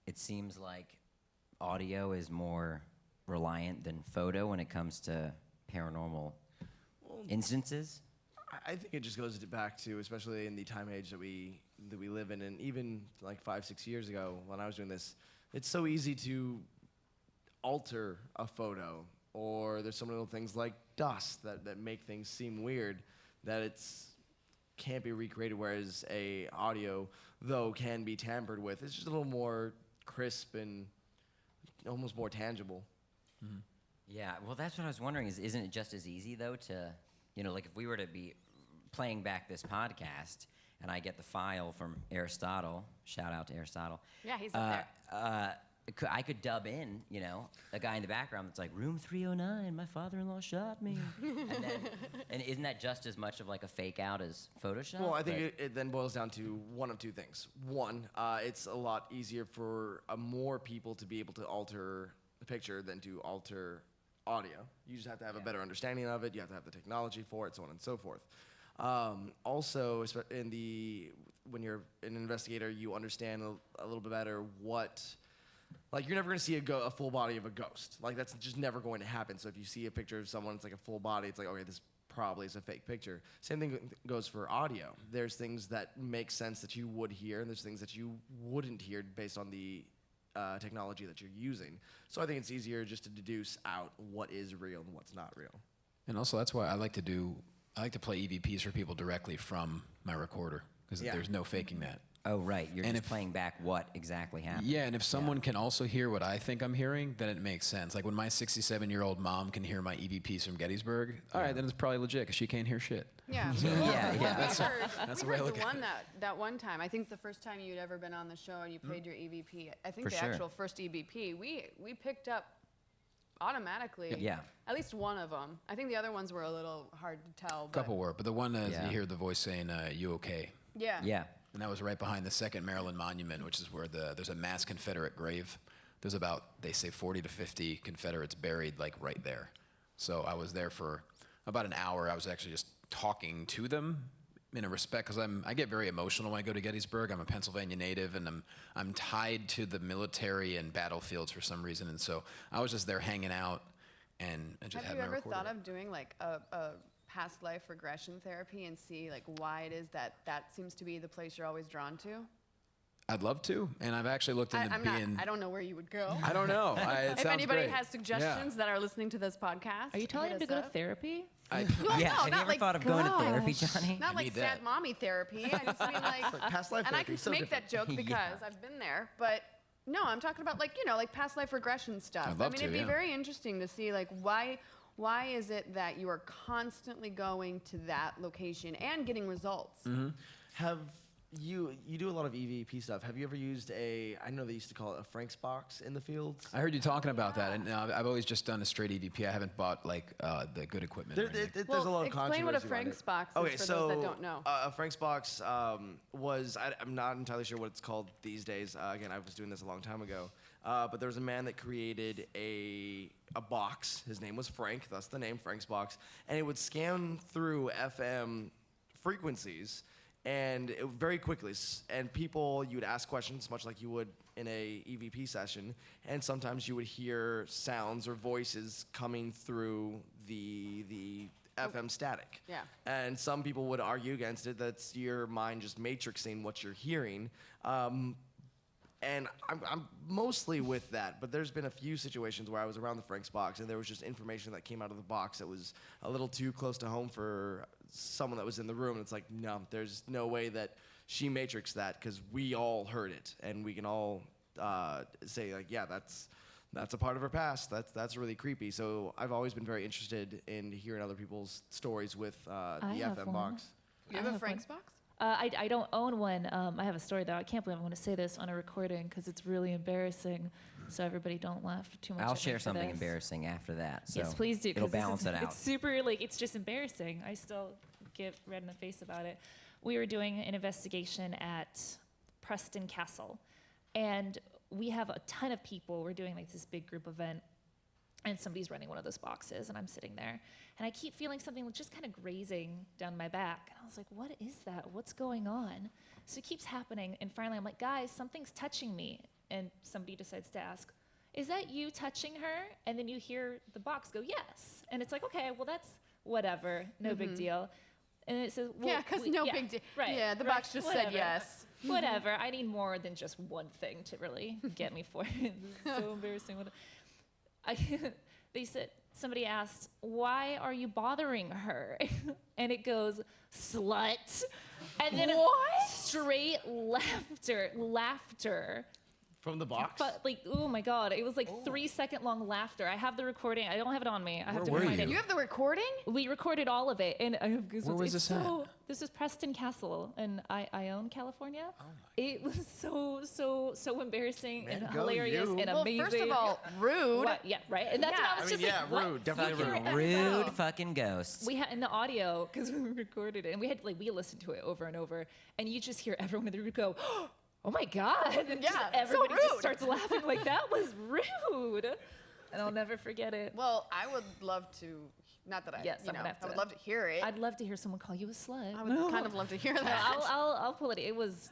Speaker 2: it seems like audio is more reliant than photo when it comes to paranormal instances?
Speaker 5: I think it just goes back to, especially in the time age that we live in, and even like 5-6 years ago when I was doing this, it's so easy to alter a photo, or there's some little things like dust that make things seem weird that can't be recreated, whereas a audio, though, can be tampered with. It's just a little more crisp and almost more tangible.
Speaker 2: Yeah, well, that's what I was wondering. Isn't it just as easy though to, you know, like if we were to be playing back this podcast and I get the file from Aristotle, shout out to Aristotle.
Speaker 1: Yeah, he's up there.
Speaker 2: I could dub in, you know, a guy in the background that's like, room 309, my father-in-law shot me. and isn't that just as much of like a fake out as Photoshop?
Speaker 5: Well, I think it then boils down to one of two things. One, it's a lot easier for more people to be able to alter the picture than to alter audio. You just have to have a better understanding of it. You have to have the technology for it, so on and so forth. Also, when you're an investigator, you understand a little bit better what. Like, you're never going to see a full body of a ghost. Like, that's just never going to happen. So if you see a picture of someone, it's like a full body, it's like, okay, this probably is a fake picture. Same thing goes for audio. There's things that make sense that you would hear, and there's things that you wouldn't hear based on the technology that you're using. So I think it's easier just to deduce out what is real and what's not real.
Speaker 3: And also, that's why I like to play EVPs for people directly from my recorder, because there's no faking that.
Speaker 2: Oh, right. You're
Speaker 3: And
Speaker 2: just
Speaker 3: if-
Speaker 2: playing back what exactly happened.
Speaker 3: Yeah, and if someone can also hear what I think I'm hearing, then it makes sense. Like when my 67-year-old mom can hear my EVPs from Gettysburg, all right, then it's probably legit because she can't hear shit.
Speaker 1: Yeah.
Speaker 2: Yeah, yeah.
Speaker 3: That's
Speaker 1: we
Speaker 3: the way I
Speaker 1: heard
Speaker 3: look
Speaker 1: the
Speaker 3: at
Speaker 1: one that one time. I think the first time you'd ever been on the show and you played your EVP. I think
Speaker 2: For
Speaker 1: the
Speaker 2: sure.
Speaker 1: actual first EVP we picked up automatically.
Speaker 2: Yeah.
Speaker 1: At least one of them. I think the other ones were a little hard to tell.
Speaker 3: A couple were, but the one that
Speaker 2: Yeah.
Speaker 3: you hear the voice saying, you okay?
Speaker 1: Yeah.
Speaker 2: Yeah.
Speaker 3: And that was right behind the Second Maryland Monument, which is where there's a mass Confederate grave. There's about, they say, 40 to 50 Confederates buried, like, right there. So I was there for about an hour. I was actually just talking to them in a respect, because I get very emotional when I go to Gettysburg. I'm a Pennsylvania native, and I'm tied to the military and battlefields for some reason. And so I was just there hanging out and just
Speaker 1: Have
Speaker 3: had
Speaker 1: you
Speaker 3: my
Speaker 1: ever
Speaker 3: recorder.
Speaker 1: thought of doing like a past life regression therapy and see like why it is that seems to be the place you're always drawn to?
Speaker 3: I'd love to, and I've actually looked into being.
Speaker 1: I don't know where you would go.
Speaker 3: I don't know. It
Speaker 1: If
Speaker 3: sounds
Speaker 1: anybody
Speaker 3: great.
Speaker 1: has suggestions that are listening to this podcast,
Speaker 4: Are you telling
Speaker 1: hit
Speaker 4: him to
Speaker 1: us
Speaker 4: go to
Speaker 1: up.
Speaker 4: therapy?
Speaker 3: I,
Speaker 1: Well,
Speaker 2: Yeah.
Speaker 1: no,
Speaker 2: Have you
Speaker 1: not
Speaker 2: ever
Speaker 1: like,
Speaker 2: thought of going to therapy,
Speaker 1: gosh.
Speaker 2: Johnny?
Speaker 1: Not
Speaker 3: I
Speaker 1: like
Speaker 3: need
Speaker 1: sad
Speaker 3: that.
Speaker 1: mommy therapy. I just mean like,
Speaker 5: Past life
Speaker 1: and I
Speaker 5: therapy,
Speaker 1: can
Speaker 5: so
Speaker 1: make
Speaker 5: different.
Speaker 1: that joke because
Speaker 2: Yeah.
Speaker 1: I've been there. But no, I'm talking about like like past life regression stuff.
Speaker 3: I'd love
Speaker 1: I mean,
Speaker 3: to,
Speaker 1: it'd be
Speaker 3: yeah.
Speaker 1: very interesting to see like why is it that you are constantly going to that location and getting results?
Speaker 5: Have you do a lot of EVP stuff? Have you ever used I know they used to call it a Frank's box in the fields?
Speaker 3: I heard you talking about that, and I've always just done a straight EVP. I haven't bought like the good equipment. or anything.
Speaker 5: There's
Speaker 1: Well,
Speaker 5: a lot of
Speaker 1: explain what a
Speaker 5: controversy around
Speaker 1: Frank's
Speaker 5: it.
Speaker 1: box is
Speaker 5: Okay,
Speaker 1: for
Speaker 5: so
Speaker 1: those that don't know.
Speaker 5: A Frank's box was I'm not entirely sure what it's called these days. Again, I was doing this a long time ago, but there was a man that created a box. His name was Frank. That's the name, Frank's box, and it would scan through FM frequencies. And very quickly, and you would ask questions, much like you would in a EVP session, and sometimes you would hear sounds or voices coming through the FM static.
Speaker 1: Yeah.
Speaker 5: And some people would argue against it. That's your mind just matrixing what you're hearing. And I'm mostly with that, but there's been a few situations where I was around the Frank's box and there was just information that came out of the box that was a little too close to home for someone that was in the room. And it's like, no, there's no way that she matrixed that, because we all heard it and we can all say like, yeah, that's a part of her past. That's really creepy. So I've always been very interested in hearing other people's stories with the
Speaker 4: have
Speaker 5: FM
Speaker 4: one.
Speaker 5: box.
Speaker 1: You have a Frank's box?
Speaker 4: I don't own one. I have a story though. I can't believe I'm going to say this on a recording because it's really embarrassing. So everybody don't laugh too much.
Speaker 2: I'll
Speaker 4: at me
Speaker 2: share
Speaker 4: for
Speaker 2: something
Speaker 4: this.
Speaker 2: embarrassing after that. So
Speaker 4: Yes, please do. 'cause
Speaker 2: It'll
Speaker 4: this
Speaker 2: balance
Speaker 4: is-
Speaker 2: it out.
Speaker 4: It's super, like, it's just embarrassing. I still get red in the face about it. We were doing an investigation at Preston Castle, and we have a ton of people. We're doing like this big group event, and somebody's running one of those boxes, and I'm sitting there, and I keep feeling something just kind of grazing down my back. And I was like, what is that? What's going on? So it keeps happening, and finally I'm like, guys, something's touching me. And somebody decides to ask, is that you touching her? And then you hear the box go, yes. And it's like, okay, well, that's whatever, no big deal. And it says, well,
Speaker 1: Yeah, because no big deal.
Speaker 4: Right.
Speaker 1: Yeah, the
Speaker 4: right,
Speaker 1: box just
Speaker 4: whatever.
Speaker 1: said yes.
Speaker 4: Whatever. I need more than just one thing to really get me for it. This is so embarrassing. They said, somebody asked, why are you bothering her? And it goes, slut. And then
Speaker 1: What?
Speaker 4: straight laughter.
Speaker 5: From the box?
Speaker 4: But like, oh my God, it was like 3-second long laughter. I have the recording. I don't have it on me. I have to
Speaker 3: were
Speaker 4: find
Speaker 3: you?
Speaker 4: it.
Speaker 1: You have the recording?
Speaker 4: We recorded all of it, and I have goosebumps.
Speaker 3: Where was
Speaker 4: It's
Speaker 3: this at?
Speaker 4: This is Preston Castle in Ione, California. It was so embarrassing and
Speaker 5: go
Speaker 4: hilarious
Speaker 5: you.
Speaker 4: and
Speaker 1: Well,
Speaker 4: amazing.
Speaker 1: first of all, rude.
Speaker 4: What? Yeah, right. And that's
Speaker 1: Yeah.
Speaker 4: what I was
Speaker 5: I mean,
Speaker 4: just
Speaker 5: yeah,
Speaker 4: like, what?
Speaker 5: rude. Definitely
Speaker 2: Fucking
Speaker 5: rude.
Speaker 2: rude fucking ghosts.
Speaker 4: We had in the audio because we recorded it, and we listened to it over and over, and you just hear everyone in the group go, "Oh my God!" And just
Speaker 1: Yeah, so
Speaker 4: everybody just
Speaker 1: rude.
Speaker 4: starts laughing like that was rude, and I'll never forget it.
Speaker 1: Well, I would love to, not that I,
Speaker 4: Yes,
Speaker 1: you
Speaker 4: I'm
Speaker 1: know,
Speaker 4: gonna have
Speaker 1: I would
Speaker 4: to-
Speaker 1: love to hear it.
Speaker 4: I'd love to hear someone call you a slut.
Speaker 1: I would kind of love to hear that.
Speaker 4: I'll pull it. It was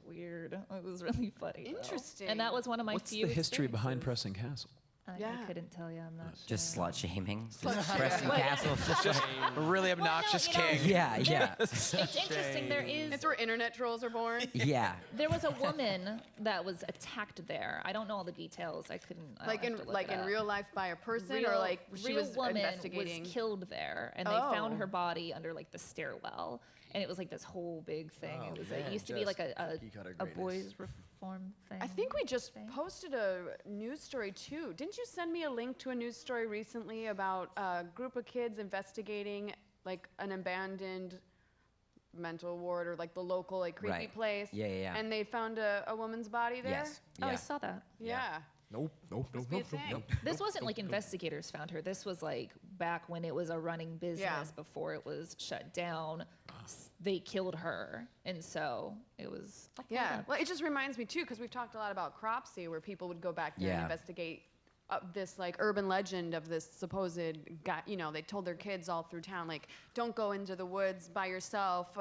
Speaker 4: weird. It was really funny. though.
Speaker 1: Interesting.
Speaker 4: And that was one of my
Speaker 3: What's
Speaker 4: few.
Speaker 3: the history behind
Speaker 4: experiences.
Speaker 3: Preston Castle?
Speaker 4: I
Speaker 1: Yeah.
Speaker 4: couldn't tell you. I'm not sure.
Speaker 2: Just slut shaming.
Speaker 1: Slut
Speaker 2: Preston
Speaker 1: shaming.
Speaker 2: Castle.
Speaker 3: Just a really obnoxious
Speaker 4: you know-
Speaker 3: king.
Speaker 2: Yeah, yeah,
Speaker 4: It's interesting. There is.
Speaker 1: It's where internet trolls are born.
Speaker 2: yeah.
Speaker 4: There was a woman that was attacked there. I don't know all the details. I couldn't. I'll
Speaker 1: Like
Speaker 4: have
Speaker 1: in
Speaker 4: to look
Speaker 1: like
Speaker 4: it
Speaker 1: in
Speaker 4: up.
Speaker 1: real life by a person,
Speaker 4: Real,
Speaker 1: or like she
Speaker 4: real
Speaker 1: was
Speaker 4: woman
Speaker 1: investigating.
Speaker 4: was killed there, and they
Speaker 1: Oh.
Speaker 4: found her body under like the stairwell, and it was like this whole big thing.
Speaker 5: Oh,
Speaker 4: it was.
Speaker 5: man,
Speaker 4: It used to be
Speaker 5: just
Speaker 4: like a
Speaker 5: cookie-cutter
Speaker 4: a
Speaker 5: greatness.
Speaker 4: boys' reform thing.
Speaker 1: I think we just
Speaker 4: thing.
Speaker 1: posted a news story too. Didn't you send me a link to a news story recently about a group of kids investigating like an abandoned mental ward or like the local like creepy
Speaker 2: Right.
Speaker 1: place?
Speaker 2: Yeah, yeah, yeah.
Speaker 1: And they found a woman's body there?
Speaker 2: Yes.
Speaker 4: Oh, I
Speaker 2: Yeah.
Speaker 4: saw that.
Speaker 1: Yeah.
Speaker 5: Nope.
Speaker 1: Must be a thing.
Speaker 4: This wasn't like investigators found her. This was like back when it was a running business before it was shut down. They killed her, and so it was. I'll pull it
Speaker 1: Yeah.
Speaker 4: up.
Speaker 1: Well, it just reminds me too, because we've talked a lot about Cropsey, where people would go back there and
Speaker 2: Yeah.
Speaker 1: investigate this like urban legend of this supposed guy. You know, they told their kids all through town, like, don't go into the woods by yourself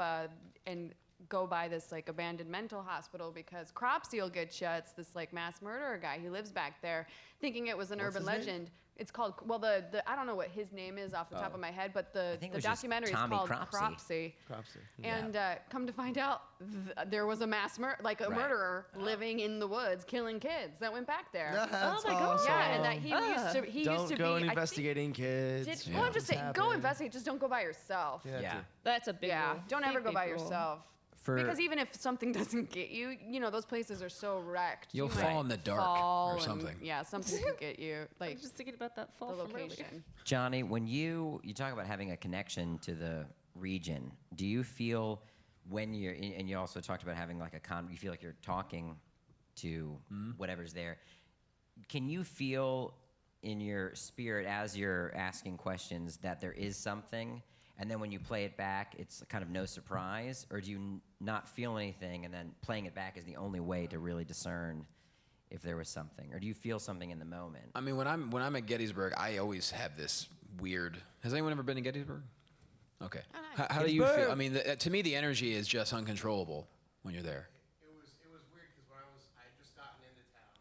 Speaker 1: and go by this like abandoned mental hospital because Cropsey will get you. It's this like mass murderer guy. He lives back there, thinking it was an urban
Speaker 5: his name?
Speaker 1: legend. It's called, well, the I don't know what his name is off the top of my head, but the
Speaker 2: think it
Speaker 1: the
Speaker 2: was just
Speaker 1: documentary is
Speaker 2: Tommy
Speaker 1: called
Speaker 2: Cropsey.
Speaker 1: Cropsey. And come to find out, there was a mass
Speaker 2: Right.
Speaker 1: murderer living in the woods, killing kids that went back there.
Speaker 5: That's
Speaker 4: my God.
Speaker 5: awesome.
Speaker 1: Yeah, and that he used
Speaker 5: Don't
Speaker 1: to
Speaker 5: go
Speaker 1: be.
Speaker 5: investigating kids.
Speaker 1: Did, well, I'm just saying, go investigate. Just don't go by yourself.
Speaker 2: Yeah.
Speaker 4: That's a big
Speaker 1: Yeah,
Speaker 4: rule.
Speaker 1: don't ever
Speaker 4: Big,
Speaker 1: go
Speaker 4: big
Speaker 1: by
Speaker 4: rule.
Speaker 1: yourself.
Speaker 2: For-
Speaker 1: Because even if something doesn't get you, you know, those places are so wrecked.
Speaker 3: You'll
Speaker 1: you
Speaker 3: fall
Speaker 1: might
Speaker 3: in the dark
Speaker 1: fall
Speaker 3: or
Speaker 1: and-
Speaker 3: something.
Speaker 1: yeah, something could get you.
Speaker 4: I
Speaker 1: Like
Speaker 4: was just thinking about that fall
Speaker 1: the
Speaker 4: from earlier.
Speaker 1: location.
Speaker 2: Johnny, when you talk about having a connection to the region, do you feel when you're and you also talked about having like you feel like you're talking to whatever's there. Can you feel in your spirit as you're asking questions that there is something, and then when you play it back, it's kind of no surprise, or do you not feel anything, and then playing it back is the only way to really discern if there was something, or do you feel something in the moment?
Speaker 3: I mean, when I'm at Gettysburg, I always have this weird. Has anyone ever been to Gettysburg? Okay. How do you feel? I mean, to me, the energy is just uncontrollable when you're there.
Speaker 6: It was weird because when I had just gotten into town,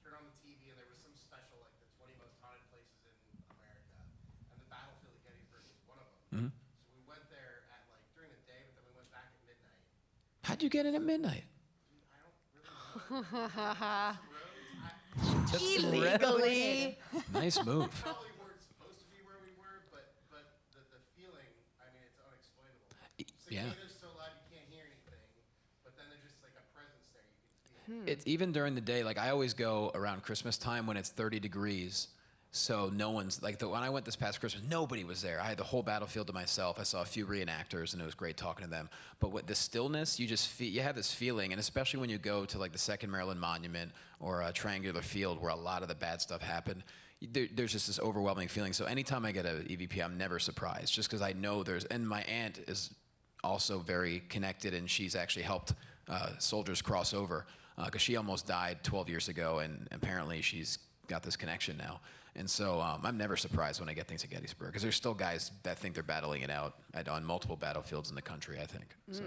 Speaker 6: turned on the TV and there was some special like the 20 most haunted places in America, and the battlefield at Gettysburg was one of them. So we went there at like during the day, but then we went back at midnight.
Speaker 3: How'd you get in at midnight?
Speaker 6: I don't really know.
Speaker 1: Illegally.
Speaker 3: Nice move.
Speaker 6: Probably weren't supposed to be where we were, but the feeling, I mean, it's unexplainable.
Speaker 3: Yeah.
Speaker 6: Cicadas so loud you can't hear anything, but then there's just like a presence there you can
Speaker 3: it's even during the day. Like I always go around Christmas time when it's 30 degrees. So no one's like when I went this past Christmas, nobody was there. I had the whole battlefield to myself. I saw a few reenactors, and it was great talking to them. But with the stillness, you just you have this feeling, and especially when you go to like the Second Maryland Monument or a triangular field where a lot of the bad stuff happened. There's just this overwhelming feeling. So anytime I get an EVP, I'm never surprised, just because I know and my aunt is also very connected, and she's actually helped soldiers cross over because she almost died 12 years ago, and apparently she's got this connection now. And so I'm never surprised when I get things at Gettysburg, because there's still guys that think they're battling it out on multiple battlefields in the country, I think. So.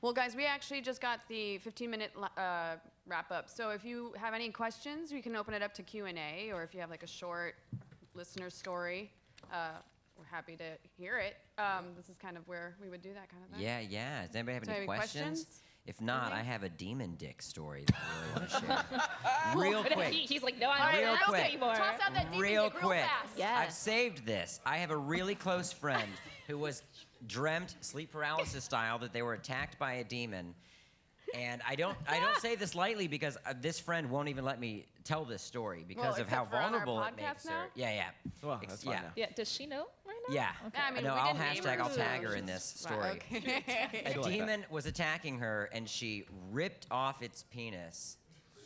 Speaker 1: Well, guys, we actually just got the 15-minute wrap-up. So if you have any questions, we can open it up to Q&A, or if you have like a short listener story, we're happy to hear it. This is kind of where we would do that kind of thing.
Speaker 2: Yeah. Does anybody have
Speaker 1: So
Speaker 2: any questions? If not,
Speaker 1: Anything?
Speaker 2: I have a demon dick story that I really want to share. Real quick.
Speaker 4: He's like, no, I don't
Speaker 2: Real
Speaker 4: want to ask
Speaker 2: quick.
Speaker 4: anymore.
Speaker 1: Toss out that demon
Speaker 2: Real
Speaker 1: dick
Speaker 2: quick.
Speaker 1: fast.
Speaker 4: Yes.
Speaker 2: I've saved this. I have a really close friend who was dreamt sleep paralysis style that they were attacked by a demon. And I don't say this lightly because this friend won't even let me tell this story because
Speaker 1: Well,
Speaker 2: of how
Speaker 1: except for on our
Speaker 2: vulnerable it
Speaker 1: podcast
Speaker 2: makes her.
Speaker 1: now?
Speaker 2: Yeah.
Speaker 5: Well, that's fine now.
Speaker 4: Yeah, does she know right now?
Speaker 2: Yeah.
Speaker 4: Okay.
Speaker 1: I mean,
Speaker 2: no,
Speaker 1: we
Speaker 2: I'll
Speaker 1: didn't name
Speaker 2: hashtag,
Speaker 1: her,
Speaker 2: I'll
Speaker 1: so
Speaker 2: tag her in
Speaker 1: she's
Speaker 2: this
Speaker 1: fine.
Speaker 2: story.
Speaker 1: Okay.
Speaker 2: A demon was attacking her, and she ripped off its penis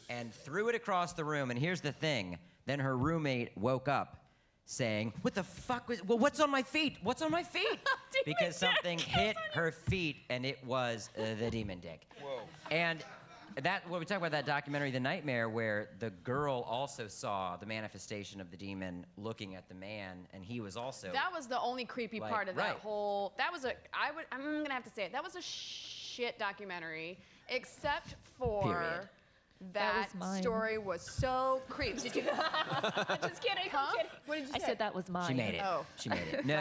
Speaker 2: and threw it across the room. And here's the thing. Then her roommate woke up saying, what the fuck was, well, what's on my feet? What's on my feet? Because something hit her feet, and it was the demon dick. Whoa. And when we talk about that documentary, The Nightmare, where the girl also saw the manifestation of the demon looking at the man, and he was also...
Speaker 1: That was the only creepy
Speaker 2: Like,
Speaker 1: part of
Speaker 2: right.
Speaker 1: that whole. That was I'm gonna have to say it. That was a shit documentary, except for
Speaker 2: Period.
Speaker 1: that
Speaker 4: was mine.
Speaker 1: story was so creepy. Did you?
Speaker 4: Just kidding.
Speaker 1: Huh?
Speaker 4: I'm kidding.
Speaker 1: What did you
Speaker 4: I
Speaker 1: say?
Speaker 4: said that was mine.
Speaker 2: She made it.
Speaker 1: Oh.
Speaker 2: She made it. No.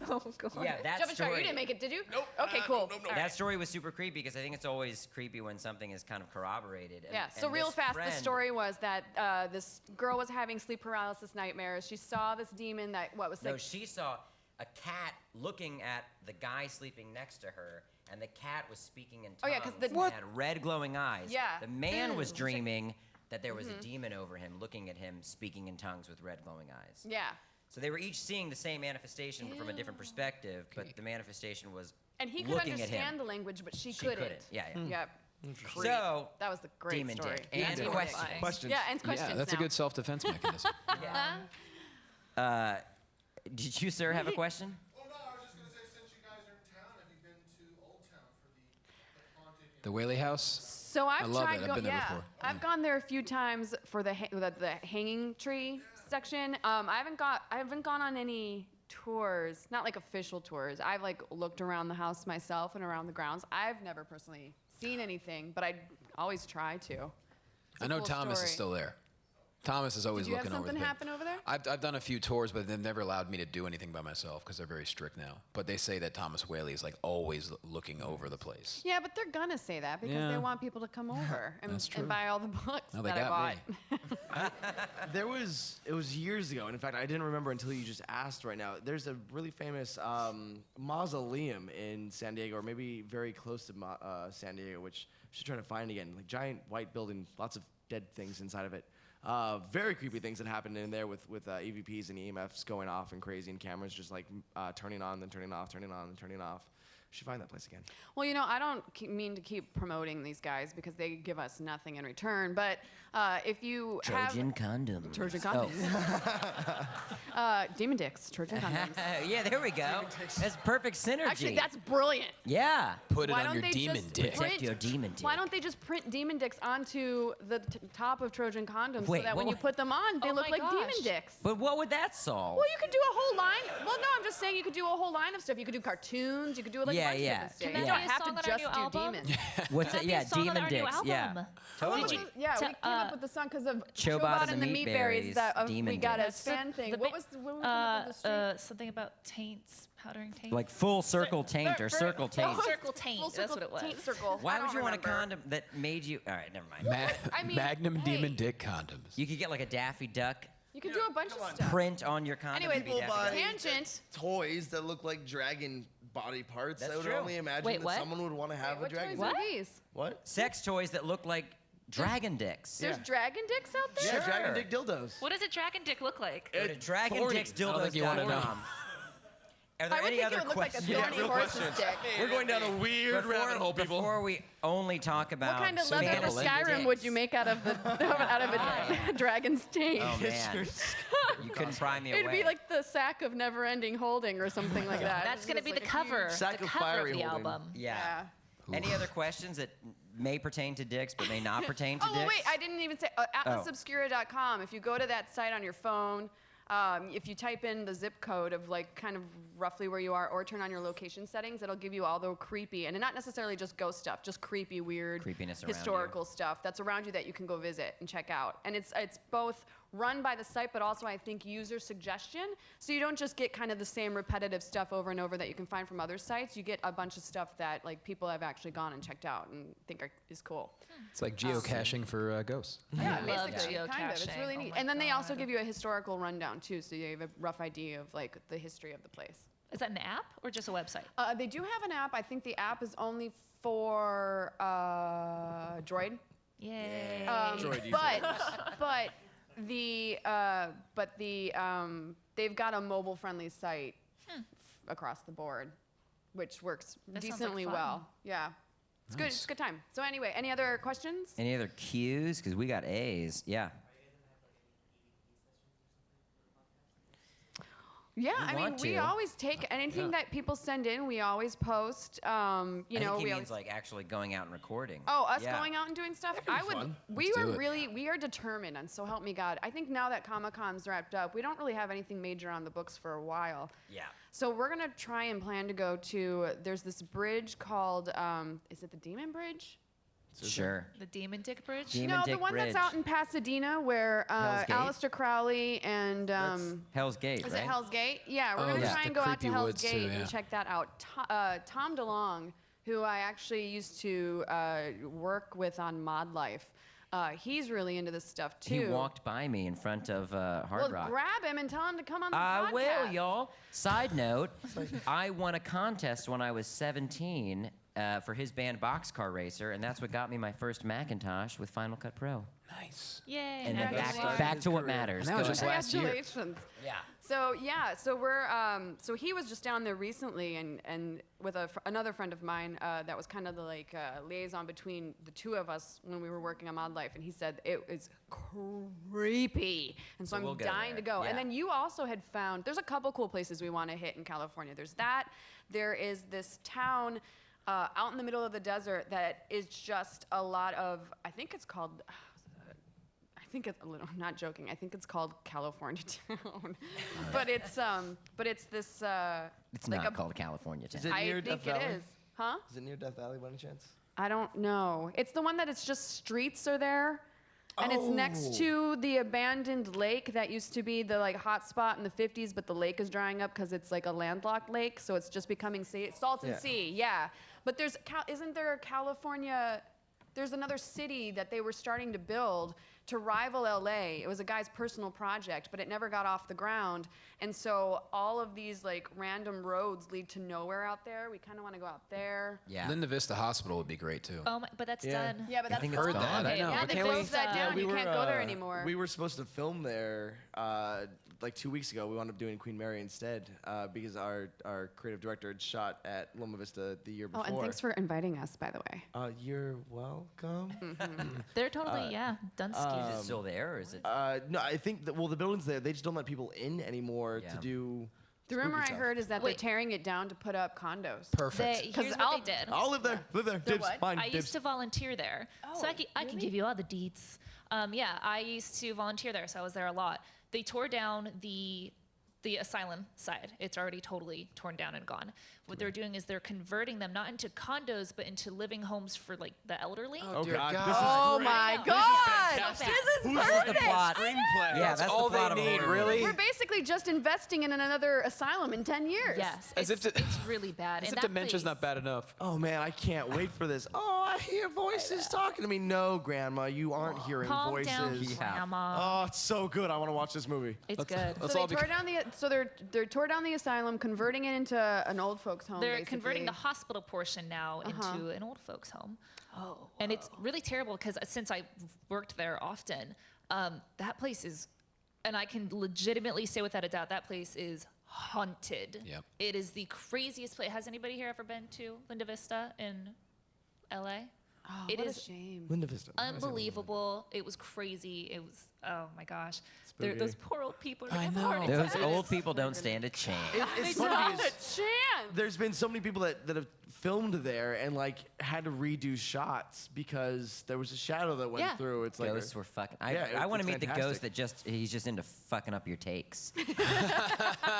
Speaker 4: Oh, God.
Speaker 2: Yeah, that
Speaker 1: Jovenshire,
Speaker 2: story...
Speaker 1: you didn't make it, did you?
Speaker 6: Nope.
Speaker 1: Okay, cool.
Speaker 6: Nope.
Speaker 1: All right.
Speaker 2: That story was super creepy because I think it's always creepy when something is kind of corroborated. And,
Speaker 1: Yeah, so
Speaker 2: and
Speaker 1: real
Speaker 2: this
Speaker 1: fast,
Speaker 2: friend,
Speaker 1: the story was that this girl was having sleep paralysis nightmares. She saw this demon that,
Speaker 2: No, she saw a cat looking at the guy sleeping next to her, and the cat was speaking in tongues
Speaker 1: Oh, yeah, 'cause the-
Speaker 2: and had red glowing eyes.
Speaker 1: Yeah.
Speaker 2: The man was dreaming that there was a demon over him, looking at him, speaking in tongues with red glowing eyes.
Speaker 1: yeah.
Speaker 2: So they were each seeing the same manifestation but from a different perspective, but the manifestation was
Speaker 1: And he could
Speaker 2: looking at
Speaker 1: understand
Speaker 2: him.
Speaker 1: the language, but she
Speaker 2: She
Speaker 1: couldn't.
Speaker 2: couldn't. Yeah.
Speaker 1: Yep.
Speaker 2: So,
Speaker 1: That was the great
Speaker 2: demon
Speaker 1: story.
Speaker 2: dick. And
Speaker 1: demon
Speaker 2: questions.
Speaker 1: dick.
Speaker 5: Questions.
Speaker 1: Yeah, and questions
Speaker 3: Yeah, that's
Speaker 1: now.
Speaker 3: a good self-defense mechanism.
Speaker 2: did you, sir, have a question?
Speaker 6: Oh no, I was just gonna say, since you guys are in town, have you been to Old Town for the haunted?
Speaker 3: The Whaley House?
Speaker 1: So I've
Speaker 3: I love
Speaker 1: tried
Speaker 3: it. I've been there
Speaker 1: yeah,
Speaker 3: before.
Speaker 1: I've gone there a few times for the hanging tree section. I haven't gone on any tours, not like official tours. I've like looked around the house myself and around the grounds. I've never personally seen anything, but I always try to. It's a
Speaker 3: I know
Speaker 1: cool
Speaker 3: Thomas
Speaker 1: story.
Speaker 3: is still there. Thomas is always
Speaker 1: Did you have
Speaker 3: looking over
Speaker 1: something
Speaker 3: the
Speaker 1: happen over there?
Speaker 3: I've done a few tours, but they've never allowed me to do anything by myself because they're very strict now. But they say that Thomas Whaley is like always looking over the place.
Speaker 1: Yeah, but they're gonna say that because they
Speaker 3: Yeah.
Speaker 1: want people to come over
Speaker 3: That's true.
Speaker 1: and buy all the books
Speaker 3: No, they
Speaker 1: that I
Speaker 3: got
Speaker 1: bought.
Speaker 3: me.
Speaker 5: It was years ago, and in fact, I didn't remember until you just asked right now. There's a really famous mausoleum in San Diego, or maybe very close to San Diego, which I should try to find again. Like giant white building, lots of dead things inside of it. Very creepy things that happened in there with EVPs and EMFs going off and crazy, and cameras just like turning on, then turning off, turning on, then turning off. Should find that place again.
Speaker 1: Well, I don't mean to keep promoting these guys because they give us nothing in return. But if you
Speaker 2: Trojan condoms.
Speaker 1: Trojan condoms, demon dicks, Trojan condoms.
Speaker 2: Yeah, there we go. That's perfect synergy.
Speaker 1: Actually, that's brilliant.
Speaker 2: Yeah.
Speaker 3: Put it
Speaker 1: Why
Speaker 3: on
Speaker 1: don't
Speaker 3: your
Speaker 1: they
Speaker 3: demon
Speaker 1: just
Speaker 3: dick.
Speaker 2: Protect your demon dick.
Speaker 1: Why don't they just print demon dicks onto the top of Trojan condoms
Speaker 2: Wait,
Speaker 1: so that when
Speaker 2: what
Speaker 1: you
Speaker 2: wa-
Speaker 1: put them on, they
Speaker 4: Oh
Speaker 1: look
Speaker 4: my
Speaker 1: like demon
Speaker 4: gosh.
Speaker 1: dicks?
Speaker 2: But what would that solve?
Speaker 1: Well, you could do a whole line. Well, no, I'm just saying you could do a whole line of stuff. You could do cartoons. You could do like
Speaker 2: Yeah,
Speaker 1: a bunch
Speaker 2: yeah.
Speaker 1: of different stuff.
Speaker 2: Can
Speaker 1: You
Speaker 2: that
Speaker 1: don't
Speaker 4: be a
Speaker 1: have
Speaker 4: song on
Speaker 1: to
Speaker 4: our
Speaker 1: just
Speaker 4: new
Speaker 1: do
Speaker 4: album?
Speaker 1: demons.
Speaker 2: What's
Speaker 4: That'd
Speaker 2: that?
Speaker 4: be a
Speaker 2: Yeah,
Speaker 4: song on
Speaker 2: demon
Speaker 4: our new
Speaker 2: dicks. Yeah.
Speaker 4: album.
Speaker 2: Totally.
Speaker 1: Yeah, we came up with the song because of Chobot and the Meat Berries that
Speaker 2: Demon
Speaker 1: we got a
Speaker 2: Dicks.
Speaker 1: fan thing.
Speaker 4: The
Speaker 1: What
Speaker 4: big-
Speaker 1: was when we came up with the street?
Speaker 4: Something about taints, powdering taints.
Speaker 2: Like full circle taint or circle taint.
Speaker 4: Circle taint.
Speaker 1: Full
Speaker 4: That's what it was.
Speaker 1: Taint circle.
Speaker 2: Why
Speaker 1: I
Speaker 2: would
Speaker 1: don't
Speaker 2: you want a
Speaker 1: remember.
Speaker 2: condom that made you? All right, never mind.
Speaker 1: I mean,
Speaker 3: Magnum
Speaker 1: hey.
Speaker 3: Demon Dick condoms.
Speaker 2: You could get like a Daffy Duck
Speaker 1: You could do a bunch of stuff.
Speaker 2: print on your condom.
Speaker 1: Anyway,
Speaker 2: to be Daffy Duck.
Speaker 1: tangent.
Speaker 5: Toys that look like dragon body parts.
Speaker 2: That's
Speaker 5: I would
Speaker 2: true.
Speaker 5: only imagine
Speaker 4: Wait,
Speaker 5: that
Speaker 4: what?
Speaker 5: someone would want to have a
Speaker 1: What
Speaker 5: dragon.
Speaker 1: toys are these?
Speaker 5: What?
Speaker 2: Sex toys that look like Dragon dicks.
Speaker 1: There's dragon dicks out there?
Speaker 5: Yeah, dragon dick dildos.
Speaker 4: What does a dragon dick look like?
Speaker 2: Go to
Speaker 3: I don't think you wanna know.
Speaker 2: dragondicks.dildos.com. Are there
Speaker 1: I would
Speaker 2: any
Speaker 1: think
Speaker 2: other
Speaker 1: it would look like a
Speaker 2: questions?
Speaker 1: thorny horse's dick.
Speaker 5: We're going down a weird rabbit hole, people.
Speaker 2: Before we only talk about
Speaker 1: What kind of leather for
Speaker 2: scandalous
Speaker 1: Skyrim
Speaker 2: dicks.
Speaker 1: would you make out of a dragon's taint?
Speaker 2: Oh man, you couldn't pry me
Speaker 1: It'd
Speaker 2: away.
Speaker 1: be like the sack of never-ending holding or something like that.
Speaker 4: That's
Speaker 1: It's
Speaker 4: going to
Speaker 1: just
Speaker 4: be
Speaker 1: like
Speaker 4: the
Speaker 1: a
Speaker 4: cover.
Speaker 5: Sack
Speaker 4: The
Speaker 5: of
Speaker 4: cover
Speaker 5: fiery
Speaker 4: of the
Speaker 5: holding.
Speaker 4: album.
Speaker 2: yeah. Any other questions that may pertain to dicks but may not pertain to
Speaker 1: Oh, well,
Speaker 2: dicks?
Speaker 1: wait, I didn't even say atlasobscura.com. If you go to that site on your phone, if you type in the zip code of like kind of roughly where you are or turn on your location settings, it'll give you all the creepy, and not necessarily just ghost stuff, just creepy, weird,
Speaker 2: Creepiness around
Speaker 1: historical stuff that's around you that you can go visit and check out. And it's both run by the site, but also I think user suggestion. So you don't just get kind of the same repetitive stuff over and over that you can find from other sites. You get a bunch of stuff that like people have actually gone and checked out and think is cool.
Speaker 3: It's like geocaching for ghosts.
Speaker 1: Yeah,
Speaker 4: I love
Speaker 1: basically, kind of. It's
Speaker 4: geocaching.
Speaker 1: really
Speaker 4: Oh
Speaker 1: neat.
Speaker 4: my
Speaker 1: And then they also
Speaker 4: God.
Speaker 1: give you a historical rundown too, so you have a rough idea of like the history of the place.
Speaker 4: Is that an app or just a website?
Speaker 1: They do have an app. I think the app is only for Droid.
Speaker 4: Yay.
Speaker 1: But they've got a mobile-friendly site across the board, which works
Speaker 4: That sounds like
Speaker 1: decently
Speaker 4: fun.
Speaker 1: well. Yeah, it's good. It's a good time. So anyway, any other questions?
Speaker 2: Any other cues? Because we got A's. Yeah.
Speaker 1: Yeah,
Speaker 2: We
Speaker 1: I mean,
Speaker 2: want
Speaker 1: we
Speaker 2: to.
Speaker 1: always take anything that people send in. We always post. You
Speaker 2: I
Speaker 1: know,
Speaker 2: think he
Speaker 1: we
Speaker 2: means
Speaker 1: always.
Speaker 2: like actually going out and recording.
Speaker 1: Oh, us
Speaker 2: Yeah.
Speaker 1: going out and doing stuff? I would.
Speaker 3: fun.
Speaker 1: We
Speaker 3: Let's do
Speaker 1: are
Speaker 3: it.
Speaker 1: really, we are determined, and so help me God. I think now that Comic-Con's wrapped up, we don't really have anything major on the books for a while.
Speaker 2: Yeah.
Speaker 1: So we're gonna try and plan to go to. There's this bridge called. Is it the Demon Bridge?
Speaker 2: Sure.
Speaker 4: The Demon Dick Bridge?
Speaker 2: Demon
Speaker 1: No,
Speaker 2: Dick
Speaker 1: the one
Speaker 2: Bridge.
Speaker 1: that's out in Pasadena, where
Speaker 2: Hell's Gate?
Speaker 1: Aleister Crowley and.
Speaker 2: Hell's Gate,
Speaker 1: Is
Speaker 2: right?
Speaker 1: it Hell's Gate? Yeah, we're
Speaker 3: Oh,
Speaker 1: gonna
Speaker 3: yeah.
Speaker 1: try
Speaker 3: The
Speaker 1: and go out to
Speaker 3: creepy
Speaker 1: Hell's
Speaker 3: woods,
Speaker 1: Gate
Speaker 3: too, yeah.
Speaker 1: and check that out. Tom DeLonge, who I actually used to work with on Mod Life, he's really into this stuff too.
Speaker 2: He walked by me in front of Hard
Speaker 1: Well,
Speaker 2: Rock.
Speaker 1: grab him and tell him to come on the
Speaker 2: I
Speaker 1: podcast.
Speaker 2: will, y'all. Side note, I won a contest when I was 17 for his band Boxcar Racer, and that's what got me my first Macintosh with Final Cut Pro.
Speaker 3: Nice.
Speaker 4: Yay.
Speaker 2: And then
Speaker 1: Congratulations.
Speaker 2: back to what matters.
Speaker 3: And that was
Speaker 2: Go
Speaker 3: just
Speaker 2: ahead.
Speaker 3: last year.
Speaker 1: Congratulations.
Speaker 2: Yeah.
Speaker 1: So we're so he was just down there recently, and with another friend of mine that was kind of the like liaison between the two of us when we were working on Mod Life, and he said it was creepy, and so,
Speaker 2: So we'll
Speaker 1: I'm
Speaker 2: go
Speaker 1: dying
Speaker 2: there,
Speaker 1: to go.
Speaker 2: yeah.
Speaker 1: And then you also had found there's a couple cool places we want to hit in California. There's that. There is this town out in the middle of the desert that is just a lot of. I think it's called. I think it's a little. I'm not joking. I think it's called California Town, but it's this.
Speaker 2: It's
Speaker 1: like
Speaker 2: not
Speaker 1: a-
Speaker 2: called California Town.
Speaker 5: Is it
Speaker 1: I
Speaker 5: near
Speaker 1: think
Speaker 5: Death
Speaker 1: it
Speaker 5: Valley?
Speaker 1: is. Huh?
Speaker 5: Is it near Death Valley by any chance?
Speaker 1: I don't know. It's the one that it's just streets are there. And it's next to the abandoned lake that used to be the like hot spot in the 50s, but the lake is drying up because it's like a landlocked lake, so it's just becoming Salton
Speaker 5: Yeah.
Speaker 1: Sea. Yeah, but isn't there a California? There's another city that they were starting to build to rival LA. It was a guy's personal project, but it never got off the ground. And so all of these like random roads lead to nowhere out there. We kind of want to go out there.
Speaker 2: Yeah.
Speaker 3: Linda Vista Hospital would be great too.
Speaker 4: Oh, my, but that's
Speaker 5: Yeah.
Speaker 4: done.
Speaker 1: Yeah, but that's
Speaker 2: think it's
Speaker 3: Heard
Speaker 2: gone.
Speaker 3: that. I know.
Speaker 1: Yeah,
Speaker 3: But
Speaker 1: they
Speaker 3: can't we-
Speaker 1: closed that down. You can't go there anymore.
Speaker 5: We were supposed to film there like 2 weeks ago. We wound up doing Queen Mary instead because our creative director had shot at Loma Vista the year
Speaker 1: Oh,
Speaker 5: before.
Speaker 1: and thanks for inviting us, by the way.
Speaker 5: You're welcome.
Speaker 4: They're totally, done skis.
Speaker 2: Is it still there, or is it?
Speaker 5: No, I think that, well, the building's there. They just don't let people in anymore
Speaker 2: Yeah.
Speaker 5: to do.
Speaker 1: The rumor
Speaker 5: spooky
Speaker 1: I
Speaker 5: stuff.
Speaker 1: heard is that
Speaker 4: Wait.
Speaker 1: they're tearing it down to put up condos.
Speaker 3: Perfect.
Speaker 4: Here's
Speaker 1: 'Cause
Speaker 4: what they did.
Speaker 5: I'll live there. Live there. Dibs.
Speaker 1: what?
Speaker 5: Fine.
Speaker 4: I
Speaker 5: Dibs.
Speaker 4: used to volunteer there, so I can give you all the deets. Yeah, I used to volunteer there, so I was there a lot. They tore down the asylum side. It's already totally torn down and gone. What they're doing is they're converting them not into condos, but into living homes for like the elderly.
Speaker 5: Oh
Speaker 3: Dear
Speaker 5: God.
Speaker 3: God.
Speaker 5: This is
Speaker 1: Oh
Speaker 5: great.
Speaker 1: my
Speaker 4: This is
Speaker 1: God!
Speaker 4: fantastic.
Speaker 1: This is
Speaker 2: This is the
Speaker 1: perfect.
Speaker 2: plot.
Speaker 5: Screenplay.
Speaker 2: Yeah, that's
Speaker 3: all
Speaker 2: the plot
Speaker 3: they
Speaker 2: of a
Speaker 3: need,
Speaker 2: horror
Speaker 3: really.
Speaker 1: We're basically just investing in another asylum in 10 years.
Speaker 4: Yes,
Speaker 3: As
Speaker 4: it's,
Speaker 3: if
Speaker 4: it's really bad.
Speaker 3: As
Speaker 4: And
Speaker 3: if
Speaker 4: that
Speaker 3: dementia's
Speaker 4: place-
Speaker 3: not bad enough.
Speaker 5: Oh man, I can't wait for this. Oh, I hear voices talking to me. No, Grandma, you aren't hearing
Speaker 4: Calm
Speaker 5: voices.
Speaker 4: down,
Speaker 2: Yeah.
Speaker 4: Grandma.
Speaker 5: Oh, it's so good. I want to watch this movie.
Speaker 4: It's good.
Speaker 3: Let's
Speaker 1: So
Speaker 3: all
Speaker 1: they
Speaker 3: be-
Speaker 1: tore down the So they're tore down the asylum, converting it into an old folks home.
Speaker 4: They're
Speaker 1: basically.
Speaker 4: converting the hospital portion now into an old folks home. Oh. And it's really terrible because since I worked there often, that place is, and I can legitimately say without a doubt, that place is haunted.
Speaker 3: Yep.
Speaker 4: It is the craziest place. Has anybody here ever been to Linda Vista in LA?
Speaker 1: Oh,
Speaker 4: It
Speaker 1: what
Speaker 4: is
Speaker 1: a shame.
Speaker 5: Linda Vista.
Speaker 4: unbelievable. It was crazy. It was, oh my gosh.
Speaker 5: Spooky.
Speaker 4: Those poor old people.
Speaker 3: I know.
Speaker 4: Heart
Speaker 2: Those
Speaker 4: attacks.
Speaker 2: old people don't stand a chance.
Speaker 5: It's
Speaker 1: Not
Speaker 5: funny
Speaker 1: a
Speaker 5: because
Speaker 1: chance.
Speaker 5: there's been so many people that have filmed there and like had to redo shots because there was a shadow that went
Speaker 4: Yeah.
Speaker 5: through. It's like
Speaker 2: Ghosts were fucking.
Speaker 5: Yeah,
Speaker 2: I want to
Speaker 5: it's
Speaker 2: meet the ghost
Speaker 5: fantastic.
Speaker 2: that he's just into fucking up your takes.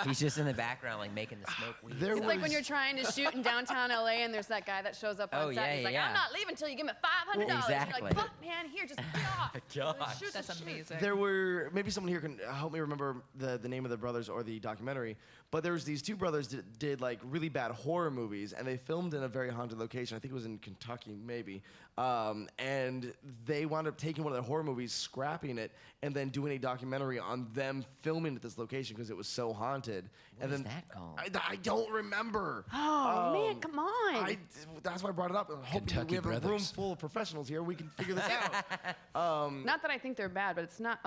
Speaker 2: He's just in the background, like making the smoke weed.
Speaker 5: There
Speaker 1: It's like when
Speaker 5: was-
Speaker 1: you're trying to shoot in downtown LA and there's that guy that shows up on
Speaker 2: Oh,
Speaker 1: set.
Speaker 2: yeah,
Speaker 1: He's like,
Speaker 2: yeah.
Speaker 1: I'm not leaving until you give me $500.
Speaker 2: Exactly.
Speaker 1: You're like, fuck, man, here, just get off.
Speaker 2: Gosh.
Speaker 1: Shoot the
Speaker 4: That's
Speaker 1: shit.
Speaker 4: amazing.
Speaker 5: There were maybe someone here can help me remember the name of the brothers or the documentary, but there was these two brothers that did like really bad horror movies, and they filmed in a very haunted location. I think it was in Kentucky, maybe. And they wound up taking one of their horror movies, scrapping it, and then doing a documentary on them filming at this location because it was so haunted.
Speaker 2: What
Speaker 5: and
Speaker 2: is
Speaker 5: then
Speaker 2: that called?
Speaker 5: I don't remember.
Speaker 1: Oh, man, come on.
Speaker 5: That's why I brought it up. Hoping
Speaker 3: Kentucky
Speaker 5: we have a room
Speaker 3: Brothers.
Speaker 5: full of professionals here. We can figure this out.
Speaker 1: Not that I think they're bad, but it's not.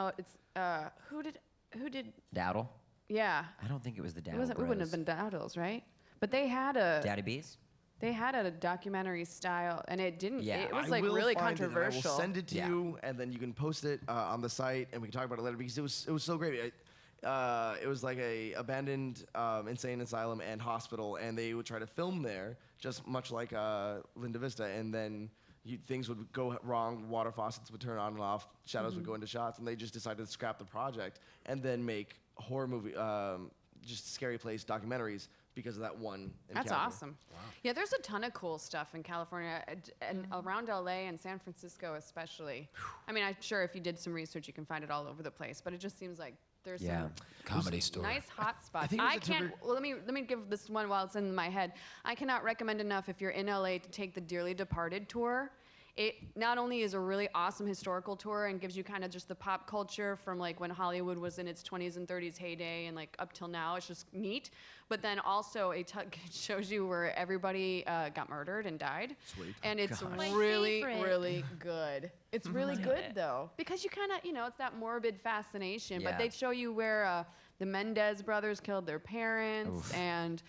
Speaker 1: Who did?
Speaker 2: Dowdle?
Speaker 1: Yeah.
Speaker 2: I don't think it was the Dowdle
Speaker 1: It wasn't. It wouldn't have been Dowdles, right? But they had a.
Speaker 2: Daddy Bees?
Speaker 1: They had a documentary style, and it didn't.
Speaker 2: Yeah.
Speaker 1: It was
Speaker 5: I
Speaker 1: like
Speaker 5: will
Speaker 1: really
Speaker 5: find it, and
Speaker 1: controversial.
Speaker 5: I will send it to
Speaker 2: Yeah.
Speaker 5: you, and then you can post it on the site, and we can talk about it later because it was so great. It was like a abandoned insane asylum and hospital, and they would try to film there, just much like Linda Vista, and then things would go wrong. Water faucets would turn on and off. Shadows would go into shots, and they just decided to scrap the project and then make horror movie, just scary place documentaries because of that one encounter.
Speaker 1: That's awesome. Wow. Yeah, there's a ton of cool stuff in California and around LA and San Francisco especially. I mean, I'm sure if you did some research, you can find it all over the place. But it just seems like there's some
Speaker 3: Comedy store.
Speaker 1: nice hot spots.
Speaker 5: think it was
Speaker 1: I
Speaker 5: a
Speaker 1: can't.
Speaker 5: Timber-
Speaker 1: Well, let me give this one while it's in my head. I cannot recommend enough if you're in LA to take the Dearly Departed tour. It not only is a really awesome historical tour and gives you kind of just the pop culture from like when Hollywood was in its 20s and 30s heyday and like up till now, it's just neat. But then also it shows you where everybody got murdered and died.
Speaker 5: Sweet.
Speaker 1: And it's
Speaker 4: My
Speaker 1: really,
Speaker 4: favorite.
Speaker 1: really good. It's really
Speaker 4: Love
Speaker 1: good
Speaker 4: it.
Speaker 1: though, because you kind of, it's that morbid fascination.
Speaker 2: Yeah.
Speaker 1: But they show you where the Mendez brothers killed their parents and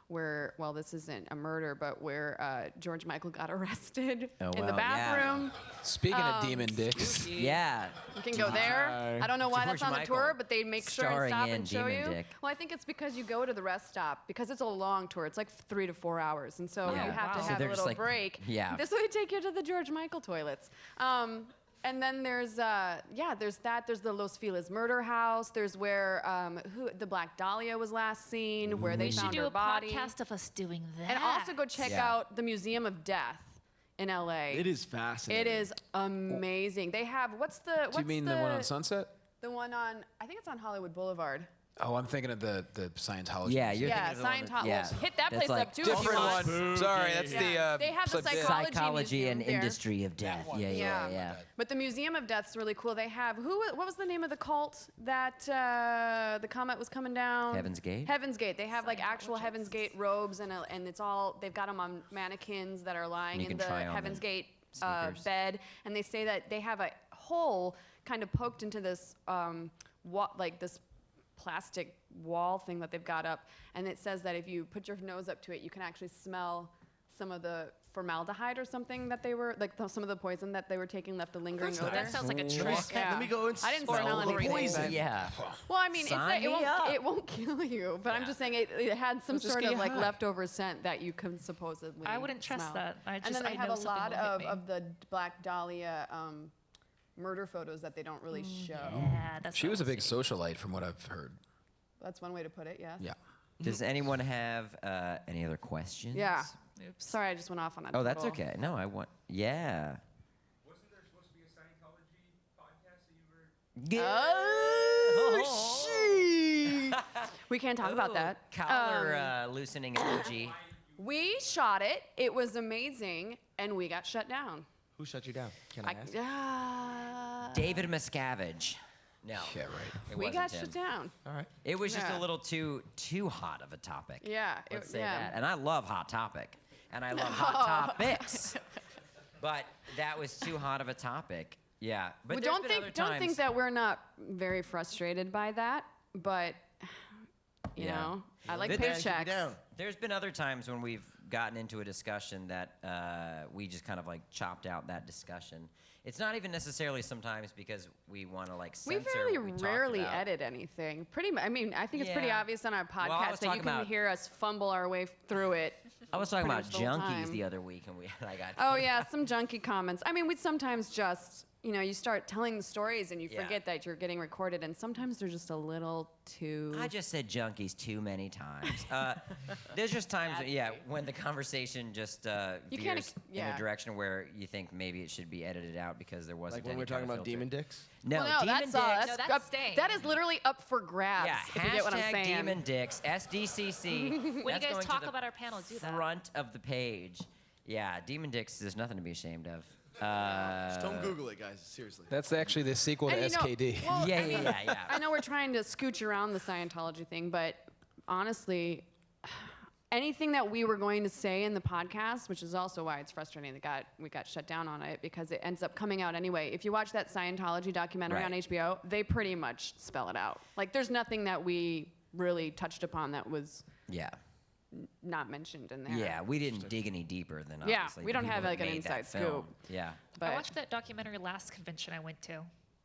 Speaker 1: where, well, this isn't a murder, but where George Michael got arrested
Speaker 2: Oh,
Speaker 1: in the
Speaker 2: wow, yeah.
Speaker 1: bathroom.
Speaker 3: Speaking of demon dicks,
Speaker 2: Yeah.
Speaker 1: You can go there. I don't know why
Speaker 2: George
Speaker 1: that's on the
Speaker 2: Michael,
Speaker 1: tour, but they make sure and
Speaker 2: starring
Speaker 1: stop
Speaker 2: in
Speaker 1: and show
Speaker 2: Demon
Speaker 1: you.
Speaker 2: Dick.
Speaker 1: Well, I think it's because you go to the rest stop because it's a long tour. It's like 3 to 4 hours, and so
Speaker 2: Yeah.
Speaker 1: you have
Speaker 4: wow.
Speaker 1: to
Speaker 2: So
Speaker 1: have
Speaker 2: they're
Speaker 1: a
Speaker 2: just
Speaker 1: little
Speaker 2: like-
Speaker 1: break.
Speaker 2: yeah.
Speaker 1: This way they take you to the George Michael toilets. And then there's there's that. There's the Los Feliz murder house. There's where the Black Dahlia was last seen, where they
Speaker 4: We should
Speaker 1: found
Speaker 4: do
Speaker 1: her
Speaker 4: a
Speaker 1: body.
Speaker 4: podcast of us doing that.
Speaker 1: And also go check
Speaker 2: Yeah.
Speaker 1: out the Museum of Death in LA.
Speaker 5: It is fascinating.
Speaker 1: It is amazing. They have what's the
Speaker 3: do you mean the one on Sunset?
Speaker 1: The one on I think it's on Hollywood Boulevard.
Speaker 3: Oh, I'm thinking of the Scientology.
Speaker 2: Yeah, you're
Speaker 1: Yeah,
Speaker 2: thinking of the one
Speaker 1: Scientology.
Speaker 2: that-
Speaker 1: Well, hit that
Speaker 2: That's
Speaker 1: place
Speaker 2: like
Speaker 1: up too. if you
Speaker 3: different
Speaker 1: want.
Speaker 3: one. Sorry, that's
Speaker 1: Yeah.
Speaker 3: the.
Speaker 1: They have the
Speaker 3: Flip Dip.
Speaker 1: psychology
Speaker 2: Psychology and
Speaker 1: museum there.
Speaker 2: Industry of Death. Yeah, yeah, yeah.
Speaker 1: But the Museum of Death's really cool. They have what was the name of the cult that the comet was coming down?
Speaker 2: Heaven's Gate?
Speaker 1: Heaven's Gate. They have like actual Heaven's Gate robes and it's all they've got them on mannequins that are lying
Speaker 2: And you
Speaker 1: in
Speaker 2: can
Speaker 1: the
Speaker 2: try on
Speaker 1: Heaven's
Speaker 2: the
Speaker 1: Gate
Speaker 2: sneakers.
Speaker 1: bed, and they say that they have a hole kind of poked into this like this plastic wall thing that they've got up, and it says that if you put your nose up to it, you can actually smell some of the formaldehyde or something that they were like some of the poison that they were taking left a lingering odor.
Speaker 4: That sounds like a trick.
Speaker 1: Yeah.
Speaker 5: Let me go and
Speaker 1: I didn't
Speaker 5: smell
Speaker 1: smell
Speaker 5: the
Speaker 1: anything.
Speaker 5: poison.
Speaker 1: but-
Speaker 2: Yeah.
Speaker 1: Well, I mean, it's
Speaker 2: Sign
Speaker 1: it
Speaker 2: me up.
Speaker 1: won't kill you, but I'm just saying it had some
Speaker 3: Just
Speaker 1: sort
Speaker 3: get
Speaker 1: of like
Speaker 3: high.
Speaker 1: leftover scent that you can supposedly.
Speaker 4: I wouldn't trust
Speaker 1: smell.
Speaker 4: that.
Speaker 1: And then they
Speaker 4: I
Speaker 1: have
Speaker 4: know
Speaker 1: a
Speaker 4: something
Speaker 1: lot
Speaker 4: will hit me.
Speaker 1: of the Black Dahlia murder photos that they don't really show.
Speaker 4: Yeah, that's
Speaker 3: She
Speaker 4: what
Speaker 3: was a
Speaker 4: we'll
Speaker 3: big
Speaker 4: see.
Speaker 3: socialite, from what I've heard.
Speaker 1: That's one way to put it. Yes.
Speaker 3: Yeah.
Speaker 2: Does anyone have any other questions?
Speaker 1: Yeah.
Speaker 4: Oops.
Speaker 1: Sorry, I just went off on that.
Speaker 2: Oh, that's
Speaker 1: total.
Speaker 2: okay. No, I want. Yeah.
Speaker 6: Wasn't there supposed to be a Scientology podcast that you were?
Speaker 1: Oh, we can't talk about that.
Speaker 2: Collar loosening emoji.
Speaker 1: We shot it. It was amazing, and we got shut down.
Speaker 5: Who shut you down? Can I ask?
Speaker 2: David Miscavige. No.
Speaker 3: Yeah, right.
Speaker 2: It
Speaker 1: We
Speaker 2: wasn't
Speaker 1: got
Speaker 2: Tim.
Speaker 1: shut down.
Speaker 3: All right.
Speaker 2: It was just
Speaker 1: Yeah.
Speaker 2: a little too hot of a topic.
Speaker 1: Yeah.
Speaker 2: Let's say
Speaker 1: yeah.
Speaker 2: that. And I love Hot Topic. And I love Hot Topics. But that was too hot of a topic. Yeah. But
Speaker 1: Well,
Speaker 2: there's been other
Speaker 1: don't
Speaker 2: times.
Speaker 1: think that we're not very frustrated by that, but you
Speaker 2: Yeah.
Speaker 1: know, I like
Speaker 2: But there's-
Speaker 1: paychecks.
Speaker 2: There's been other times when we've gotten into a discussion that we just kind of like chopped out that discussion. It's not even necessarily sometimes because we want to like
Speaker 1: We
Speaker 2: censor
Speaker 1: very
Speaker 2: what we talked
Speaker 1: rarely
Speaker 2: about.
Speaker 1: edit anything. Pretty much. I mean, I think it's pretty
Speaker 2: Yeah.
Speaker 1: obvious on our
Speaker 2: Well, I
Speaker 1: podcast
Speaker 2: was
Speaker 1: that you
Speaker 2: talking
Speaker 1: can
Speaker 2: about-
Speaker 1: hear us fumble our way through it.
Speaker 2: I was talking
Speaker 1: pretty
Speaker 2: about
Speaker 1: much the whole
Speaker 2: junkies
Speaker 1: time.
Speaker 2: the other week, and I got.
Speaker 1: Oh yeah, some junky comments. I mean, we sometimes just, you know, you start telling the stories and you
Speaker 2: Yeah.
Speaker 1: forget that you're getting recorded, and sometimes they're just a little too.
Speaker 2: I just said junkies too many times. There's just times, when the conversation just
Speaker 1: You can't
Speaker 2: veers in
Speaker 1: yeah.
Speaker 2: a direction where you think maybe it should be edited out because there wasn't.
Speaker 5: Like when
Speaker 2: any
Speaker 5: we're
Speaker 2: kind
Speaker 5: talking
Speaker 2: of
Speaker 5: about
Speaker 2: filter.
Speaker 5: demon dicks.
Speaker 2: No,
Speaker 1: Well, no,
Speaker 2: demon
Speaker 1: that's
Speaker 2: dicks.
Speaker 4: No, that's
Speaker 1: up,
Speaker 4: staying.
Speaker 1: that is literally up for grabs.
Speaker 2: Yeah,
Speaker 1: if you get what I'm
Speaker 2: hashtag
Speaker 1: saying.
Speaker 2: demon dicks. SDCC.
Speaker 4: When you
Speaker 2: That's
Speaker 4: guys
Speaker 2: going to
Speaker 4: talk
Speaker 2: the
Speaker 4: about our panel, do that.
Speaker 2: front of the page. Yeah, demon dicks. There's nothing to be ashamed of.
Speaker 5: Just don't Google it, guys. Seriously.
Speaker 3: That's actually the sequel to
Speaker 1: And you know-
Speaker 3: SKD.
Speaker 1: well,
Speaker 2: Yeah,
Speaker 1: I mean,
Speaker 2: yeah.
Speaker 1: I know we're trying to scooch around the Scientology thing, but honestly, anything that we were going to say in the podcast, which is also why it's frustrating that we got shut down on it, because it ends up coming out anyway. If you watch that Scientology documentary on
Speaker 2: Right.
Speaker 1: HBO, they pretty much spell it out. Like, there's nothing that we really touched upon that was
Speaker 2: Yeah.
Speaker 1: not mentioned in there.
Speaker 2: Yeah, we didn't dig any deeper than
Speaker 1: Yeah,
Speaker 2: obviously
Speaker 1: we
Speaker 2: the
Speaker 1: don't have,
Speaker 2: people
Speaker 1: like,
Speaker 2: that
Speaker 1: an
Speaker 2: made that
Speaker 1: inside
Speaker 2: film.
Speaker 1: scoop.
Speaker 2: Yeah.
Speaker 1: But
Speaker 4: I watched that documentary last convention I went to.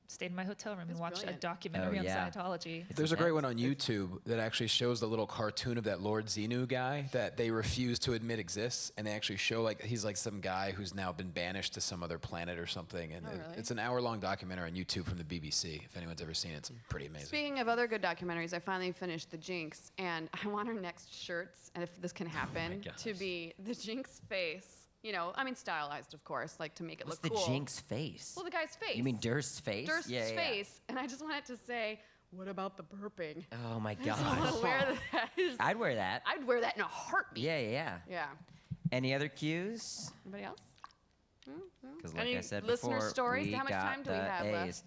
Speaker 4: Stayed in my hotel room and
Speaker 1: That's
Speaker 4: watched
Speaker 1: brilliant.
Speaker 4: a documentary
Speaker 2: Oh,
Speaker 4: on
Speaker 2: yeah.
Speaker 4: Scientology.
Speaker 3: There's a great one on YouTube that actually shows the little cartoon of that Lord Xenu guy that they refuse to admit exists, and they actually show like he's like some guy who's now been banished to some other planet or something, and
Speaker 1: Oh, really?
Speaker 3: it's an hour-long documentary on YouTube from the BBC. If anyone's ever seen it, it's pretty amazing.
Speaker 1: Speaking of other good documentaries, I finally finished The Jinx, and I want our next shirts, and if this can happen, to be the Jinx face. You know, I mean, stylized, of course, like to make it
Speaker 2: What's
Speaker 1: look
Speaker 2: the
Speaker 1: cool.
Speaker 2: Jinx face?
Speaker 1: Well, the guy's face.
Speaker 2: You mean Durst's face?
Speaker 1: Durst's
Speaker 2: yeah, yeah.
Speaker 1: face, and I just wanted to say, what about the burping?
Speaker 2: Oh my
Speaker 1: I
Speaker 2: gosh.
Speaker 1: want to wear that.
Speaker 2: I'd wear that.
Speaker 1: I'd wear that in a heartbeat.
Speaker 2: Yeah, yeah.
Speaker 1: Yeah.
Speaker 2: Any other cues?
Speaker 1: Anybody else?
Speaker 2: Because like
Speaker 1: Any
Speaker 2: I said
Speaker 1: listener
Speaker 2: before,
Speaker 1: stories?
Speaker 2: we
Speaker 1: How much
Speaker 2: got
Speaker 1: time do we
Speaker 2: the
Speaker 1: have
Speaker 2: A's.
Speaker 1: left?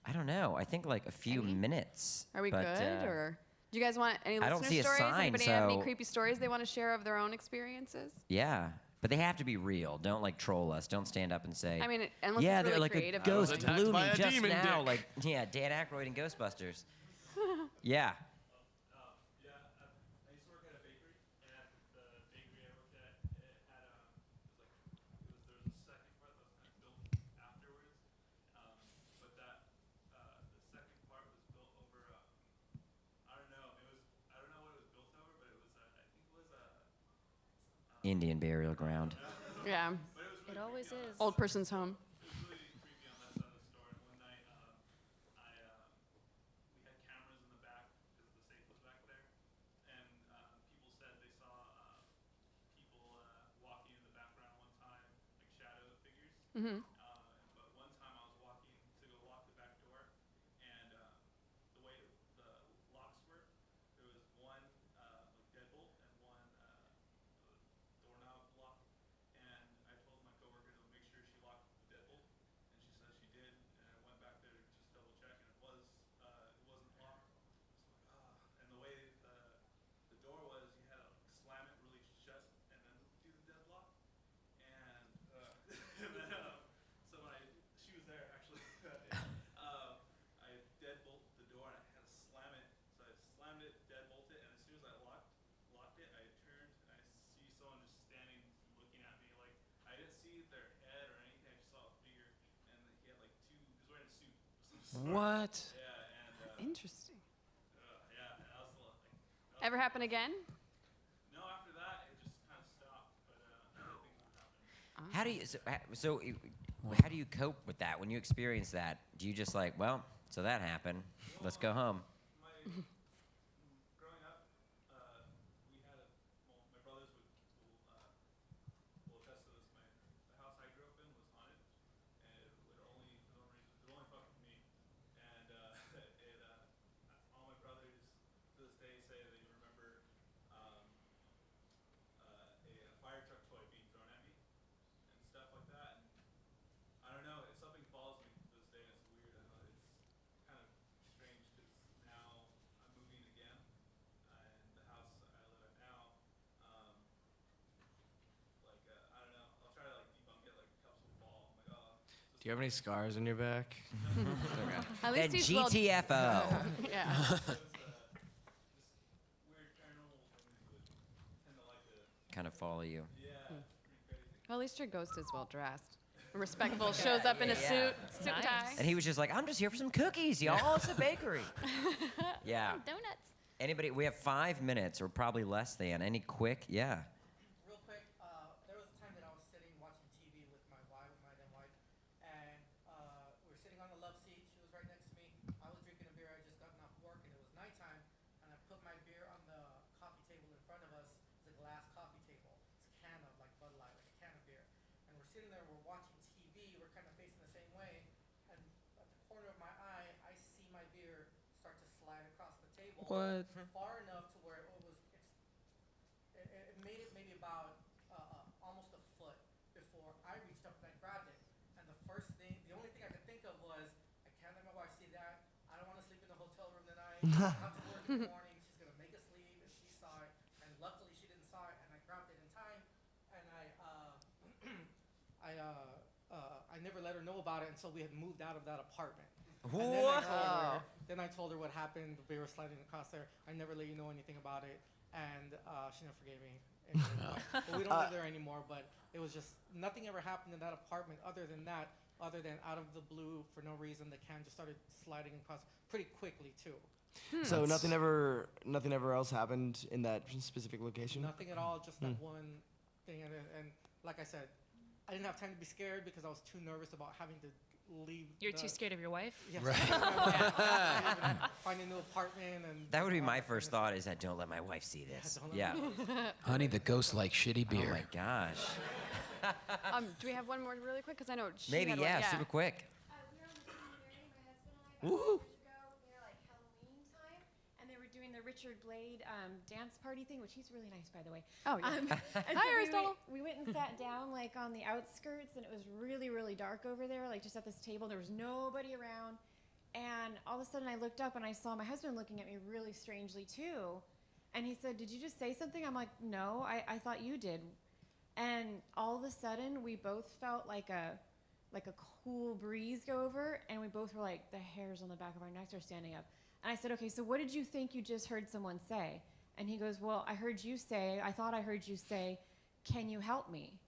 Speaker 2: I don't know. I think like a few
Speaker 1: Any?
Speaker 2: minutes.
Speaker 1: Are we
Speaker 2: but,
Speaker 1: good, or do you guys want any
Speaker 2: I don't
Speaker 1: listener
Speaker 2: see a
Speaker 1: stories?
Speaker 2: sign,
Speaker 1: Anybody have any
Speaker 2: so-
Speaker 1: creepy stories they want to share of their own experiences?
Speaker 2: Yeah, but they have to be real. Don't like troll us. Don't stand up and say.
Speaker 1: I mean, unless
Speaker 2: yeah,
Speaker 1: it's
Speaker 2: they're
Speaker 1: really
Speaker 2: like
Speaker 1: creative.
Speaker 2: a ghost
Speaker 5: attacked
Speaker 2: blew me
Speaker 5: by a
Speaker 2: just
Speaker 5: demon
Speaker 2: now.
Speaker 5: dick.
Speaker 2: Like yeah, Dan Aykroyd in Ghostbusters. Yeah.
Speaker 7: Yeah, I used to work at a bakery, and at the bakery I worked at, it had there was a second part that was kind of built afterwards, but that the second part was built over. I don't know. I don't know what it was built over, but it was I think it was
Speaker 2: Indian burial ground.
Speaker 1: Yeah.
Speaker 4: It always is.
Speaker 1: Old person's home.
Speaker 7: It was really creepy on that side of the store. And one night, we had cameras in the back because the safe was back there, and people said they saw people walking in the background one time, like shadow figures. But one time I was walking to go lock the back door, and the way the locks were, there was one like deadbolt and one doorknob lock. And I told my coworker to make sure she locked the deadbolt, and she said she did. And I went back there to just double check, and it wasn't locked. So I was like, and the way the door was, you had to slam it really shut and then do the deadlock. And and then so when she was there actually that day, I deadbolted the door and I had to slam it. So I slammed it, deadbolted, and as soon as I locked it, I turned and I see someone just standing looking at me. Like I didn't see their head or anything. I just saw a figure, and he had like he was wearing a suit. of some sort.
Speaker 3: What?
Speaker 7: Yeah, and
Speaker 1: Interesting.
Speaker 7: yeah, and I was like,
Speaker 1: Ever happen again?
Speaker 7: no. After that, it just kind of stopped. But other things would happen.
Speaker 2: How do you how do you cope with that when you experience that? Do you just like, well, so that happened. Let's go home.
Speaker 7: Growing up, we had my brothers will attest to this. The house I grew up in was haunted, and it would only fuck with me. And all my brothers to this day say they remember a fire truck toy being thrown at me and stuff like that. And I don't know, if something follows me to this day, and it's weird. I know it's kind of
Speaker 5: Do you have any scars on your back? Okay.
Speaker 1: At
Speaker 2: Then
Speaker 1: least he's well.
Speaker 2: GTFO.
Speaker 1: Yeah.
Speaker 7: Weird paranormal things that tend to like to.
Speaker 2: Kind of follow you.
Speaker 1: Well, at least your ghost is well dressed. Respectful, shows up in a suit
Speaker 4: Nice.
Speaker 1: tie.
Speaker 2: And he was just like, I'm just here for some cookies, y'all. It's a bakery. Yeah.
Speaker 1: Donuts.
Speaker 2: Anybody? We have 5 minutes, or probably less than. Any quick? Yeah.
Speaker 8: Real quick, there was a time that I was sitting watching TV with my then wife, and we were sitting on the love seat. She was right next to me. I was drinking a beer. I just gotten off work, and it was nighttime, and I put my beer on the coffee table in front of us. It's a glass coffee table. It's a can of like Bud Light, like a can of beer. And we're sitting there, we're watching TV. We're kind of facing the same way, and at the corner of my eye, I see my beer start to slide across the table.
Speaker 5: What?
Speaker 8: Far enough to where it made it maybe about almost a foot before I reached up and I grabbed it. And the only thing I could think of was, I can't let my wife see that. I don't want to sleep in the hotel room tonight. I have to work in the morning. She's gonna make us leave, and she saw it. And luckily she didn't saw it, and I grabbed it in time. And I never let her know about it until we had moved out of that apartment. And then I told her what happened. The beer was sliding across there. I never let you know anything about it, and she never forgave me. But we don't live there anymore. But it was just nothing ever happened in that apartment. Other than out of the blue, for no reason, the can just started sliding across pretty quickly too.
Speaker 5: So nothing ever else happened in that specific location?
Speaker 8: Nothing at all. Just that one thing. And like I said, I didn't have time to be scared because I was too nervous about having to leave.
Speaker 4: You're too scared of your wife?
Speaker 8: Yes.
Speaker 3: Right.
Speaker 8: Find a new apartment and.
Speaker 2: That would be my first thought, is that don't let my wife see this.
Speaker 8: Yeah,
Speaker 2: Yeah.
Speaker 3: Honey, the ghost likes shitty
Speaker 2: Oh
Speaker 3: beer.
Speaker 2: my gosh.
Speaker 1: Do we have one more really quick? Because I know she
Speaker 2: Maybe,
Speaker 1: had one.
Speaker 2: yeah, super quick.
Speaker 9: We were on the Queen Mary, my husband and I, about 2 years ago, near like Halloween time, and they were doing the Richard Blade dance party thing, which he's really nice, by the way.
Speaker 1: Oh, yeah.
Speaker 9: And
Speaker 1: Hi,
Speaker 9: so
Speaker 1: Aristotle.
Speaker 9: we went and sat down like on the outskirts, and it was really, really dark over there, like just at this table. There was nobody around, and all of a sudden I looked up and I saw my husband looking at me really strangely too, and he said, "Did you just say something?" I'm like, "No, I thought you did." And all of a sudden, we both felt like a cool breeze go over, and we both were like, the hairs on the back of our necks are standing up. And I said, "Okay, so what did you think you just heard someone say?" And he goes, "Well, I thought I heard you say, 'Can you help me?'"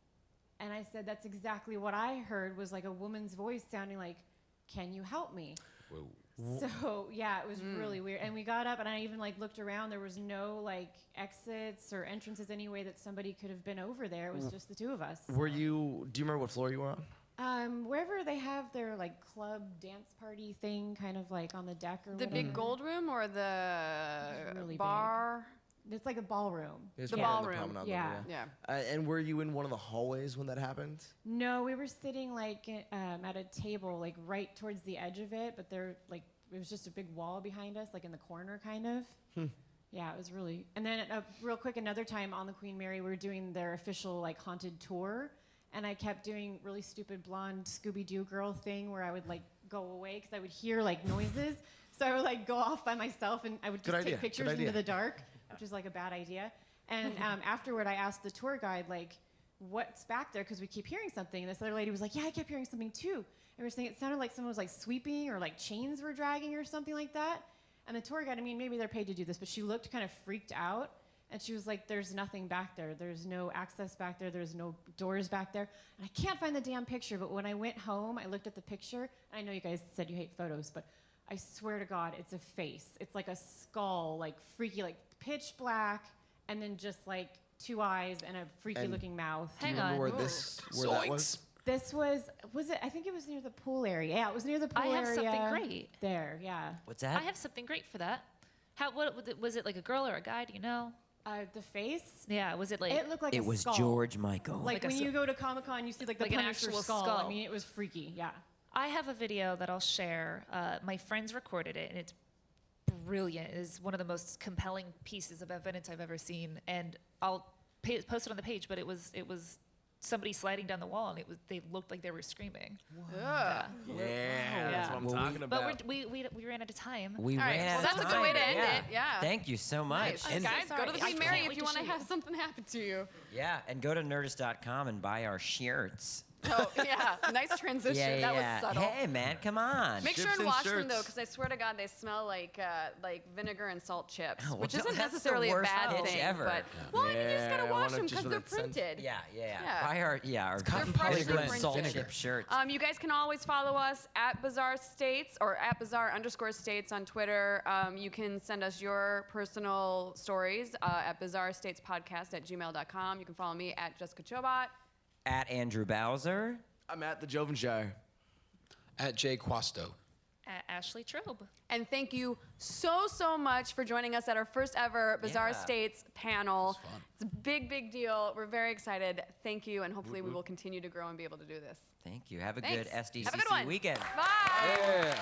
Speaker 9: And I said, "That's exactly what I heard, was like a woman's voice sounding like, 'Can you help me?'"
Speaker 3: Whoa.
Speaker 9: So yeah, it was really weird. And we got up, and I even like looked around. There was no like exits or entrances any way that somebody could have been over there. It was just the two of us.
Speaker 5: Do you remember what floor you were on?
Speaker 9: Wherever they have their like club dance party thing, kind of like on the deck or
Speaker 1: The
Speaker 9: whatever.
Speaker 1: big gold room or the
Speaker 9: Really
Speaker 1: bar?
Speaker 9: It's like a ballroom.
Speaker 5: There's
Speaker 1: The
Speaker 5: one on
Speaker 1: ballroom.
Speaker 5: promenade
Speaker 9: Yeah.
Speaker 5: level,
Speaker 1: Yeah.
Speaker 5: And were you in one of the hallways when that happened?
Speaker 9: No, we were sitting like at a table, like right towards the edge of it, but there like it was just a big wall behind us, like in the corner, kind of. Yeah, it was really. And then real quick, another time on the Queen Mary, we were doing their official like haunted tour, and I kept doing really stupid blonde Scooby-Doo girl thing where I would like go away because I would hear like noises, so I would like go off by myself and I would just take pictures into the dark, which is like a bad idea. And afterward, I asked the tour guide like, "What's back there?" Because we keep hearing something. And this other lady was like, "Yeah, I kept hearing something too." And we were saying it sounded like someone was like sweeping or like chains were dragging or something like that. And the tour guide, I mean, maybe they're paid to do this, but she looked kind of freaked out. And she was like, "There's nothing back there. There's no access back there. There's no doors back there." And I can't find the damn picture, but when I went home, I looked at the picture. And I know you guys said you hate photos, but I swear to God, it's a face. It's like a skull, like freaky, like pitch black, and then just like 2 eyes and a freaky looking mouth.
Speaker 5: Do you
Speaker 4: Hang
Speaker 5: remember
Speaker 4: on.
Speaker 5: where that was?
Speaker 9: This was it? I think it was near the pool area. Yeah, it was near the pool
Speaker 4: I
Speaker 9: area.
Speaker 4: have something great.
Speaker 9: There, yeah.
Speaker 2: What's that?
Speaker 4: I have something great for that. What was it like a girl or a guy? Do you know?
Speaker 9: The face.
Speaker 4: Yeah, was it like?
Speaker 9: It looked like
Speaker 2: It
Speaker 9: a
Speaker 2: was
Speaker 9: skull.
Speaker 2: George Michael.
Speaker 9: Like
Speaker 4: Like a
Speaker 9: when you go to Comic-Con, you see like the
Speaker 4: like an
Speaker 9: Punisher
Speaker 4: actual
Speaker 9: skull.
Speaker 4: skull.
Speaker 9: I mean, it was freaky. Yeah.
Speaker 4: I have a video that I'll share. My friends recorded it, and it's brilliant. It is one of the most compelling pieces of evidence I've ever seen, and I'll post it on the page. But it was somebody sliding down the wall, and they looked like they were screaming.
Speaker 1: Ugh.
Speaker 5: Yeah, that's what I'm talking about.
Speaker 4: But we ran out of time.
Speaker 2: We
Speaker 1: All right,
Speaker 2: ran
Speaker 1: well,
Speaker 2: out
Speaker 1: that's
Speaker 2: of
Speaker 1: a good way to
Speaker 2: time.
Speaker 1: end it. Yeah.
Speaker 2: Thank you so much.
Speaker 1: Nice. Guys, go to the
Speaker 4: Sorry,
Speaker 1: Queen
Speaker 4: I
Speaker 1: Mary
Speaker 4: can't
Speaker 1: if
Speaker 4: wait
Speaker 1: you
Speaker 4: to
Speaker 1: want to
Speaker 4: show
Speaker 1: have
Speaker 4: you.
Speaker 1: something happen to you.
Speaker 2: Yeah, and go to nerdist.com and buy our shirts.
Speaker 1: Oh, yeah. Nice transition.
Speaker 2: Yeah,
Speaker 1: that
Speaker 2: yeah.
Speaker 1: was subtle.
Speaker 2: Hey, man, come on.
Speaker 1: Make sure
Speaker 5: Chips
Speaker 1: and
Speaker 5: and
Speaker 1: wash them
Speaker 5: shirts.
Speaker 1: though, because I swear to God, they smell like vinegar and salt chips,
Speaker 2: Oh, well,
Speaker 1: which isn't
Speaker 2: that's the
Speaker 1: necessarily a
Speaker 2: worst
Speaker 1: bad
Speaker 2: pitch
Speaker 1: thing.
Speaker 2: ever.
Speaker 1: But well, you just gotta
Speaker 5: Yeah, I
Speaker 1: wash
Speaker 5: wanna
Speaker 1: them
Speaker 5: just
Speaker 1: because
Speaker 5: for
Speaker 1: they're
Speaker 5: that scent.
Speaker 1: printed.
Speaker 2: Yeah.
Speaker 1: Yeah.
Speaker 2: Buy our
Speaker 3: cotton
Speaker 1: freshly
Speaker 2: vinegar and salt
Speaker 1: printed.
Speaker 2: chip shirts.
Speaker 1: You guys can always follow us at Bizarre States or at Bizarre_States on Twitter. You can send us your personal stories at bizarrestatespodcast@gmail.com. You can follow me at Jessica Chobot.
Speaker 2: At Andrew Bowser.
Speaker 5: I'm at the Jovenshire.
Speaker 3: At Jay Quasto.
Speaker 4: At Ashley Troub.
Speaker 1: And thank you so much for joining us at our first ever Bizarre
Speaker 2: Yeah.
Speaker 1: States panel.
Speaker 3: fun.
Speaker 1: It's a big deal. We're very excited. Thank you, and hopefully we will continue to grow and be able to do this.
Speaker 2: Thank you. Have a
Speaker 1: Thanks.
Speaker 2: good SDCC
Speaker 1: Have a good one.
Speaker 2: weekend.
Speaker 1: Bye.
Speaker 5: Yeah.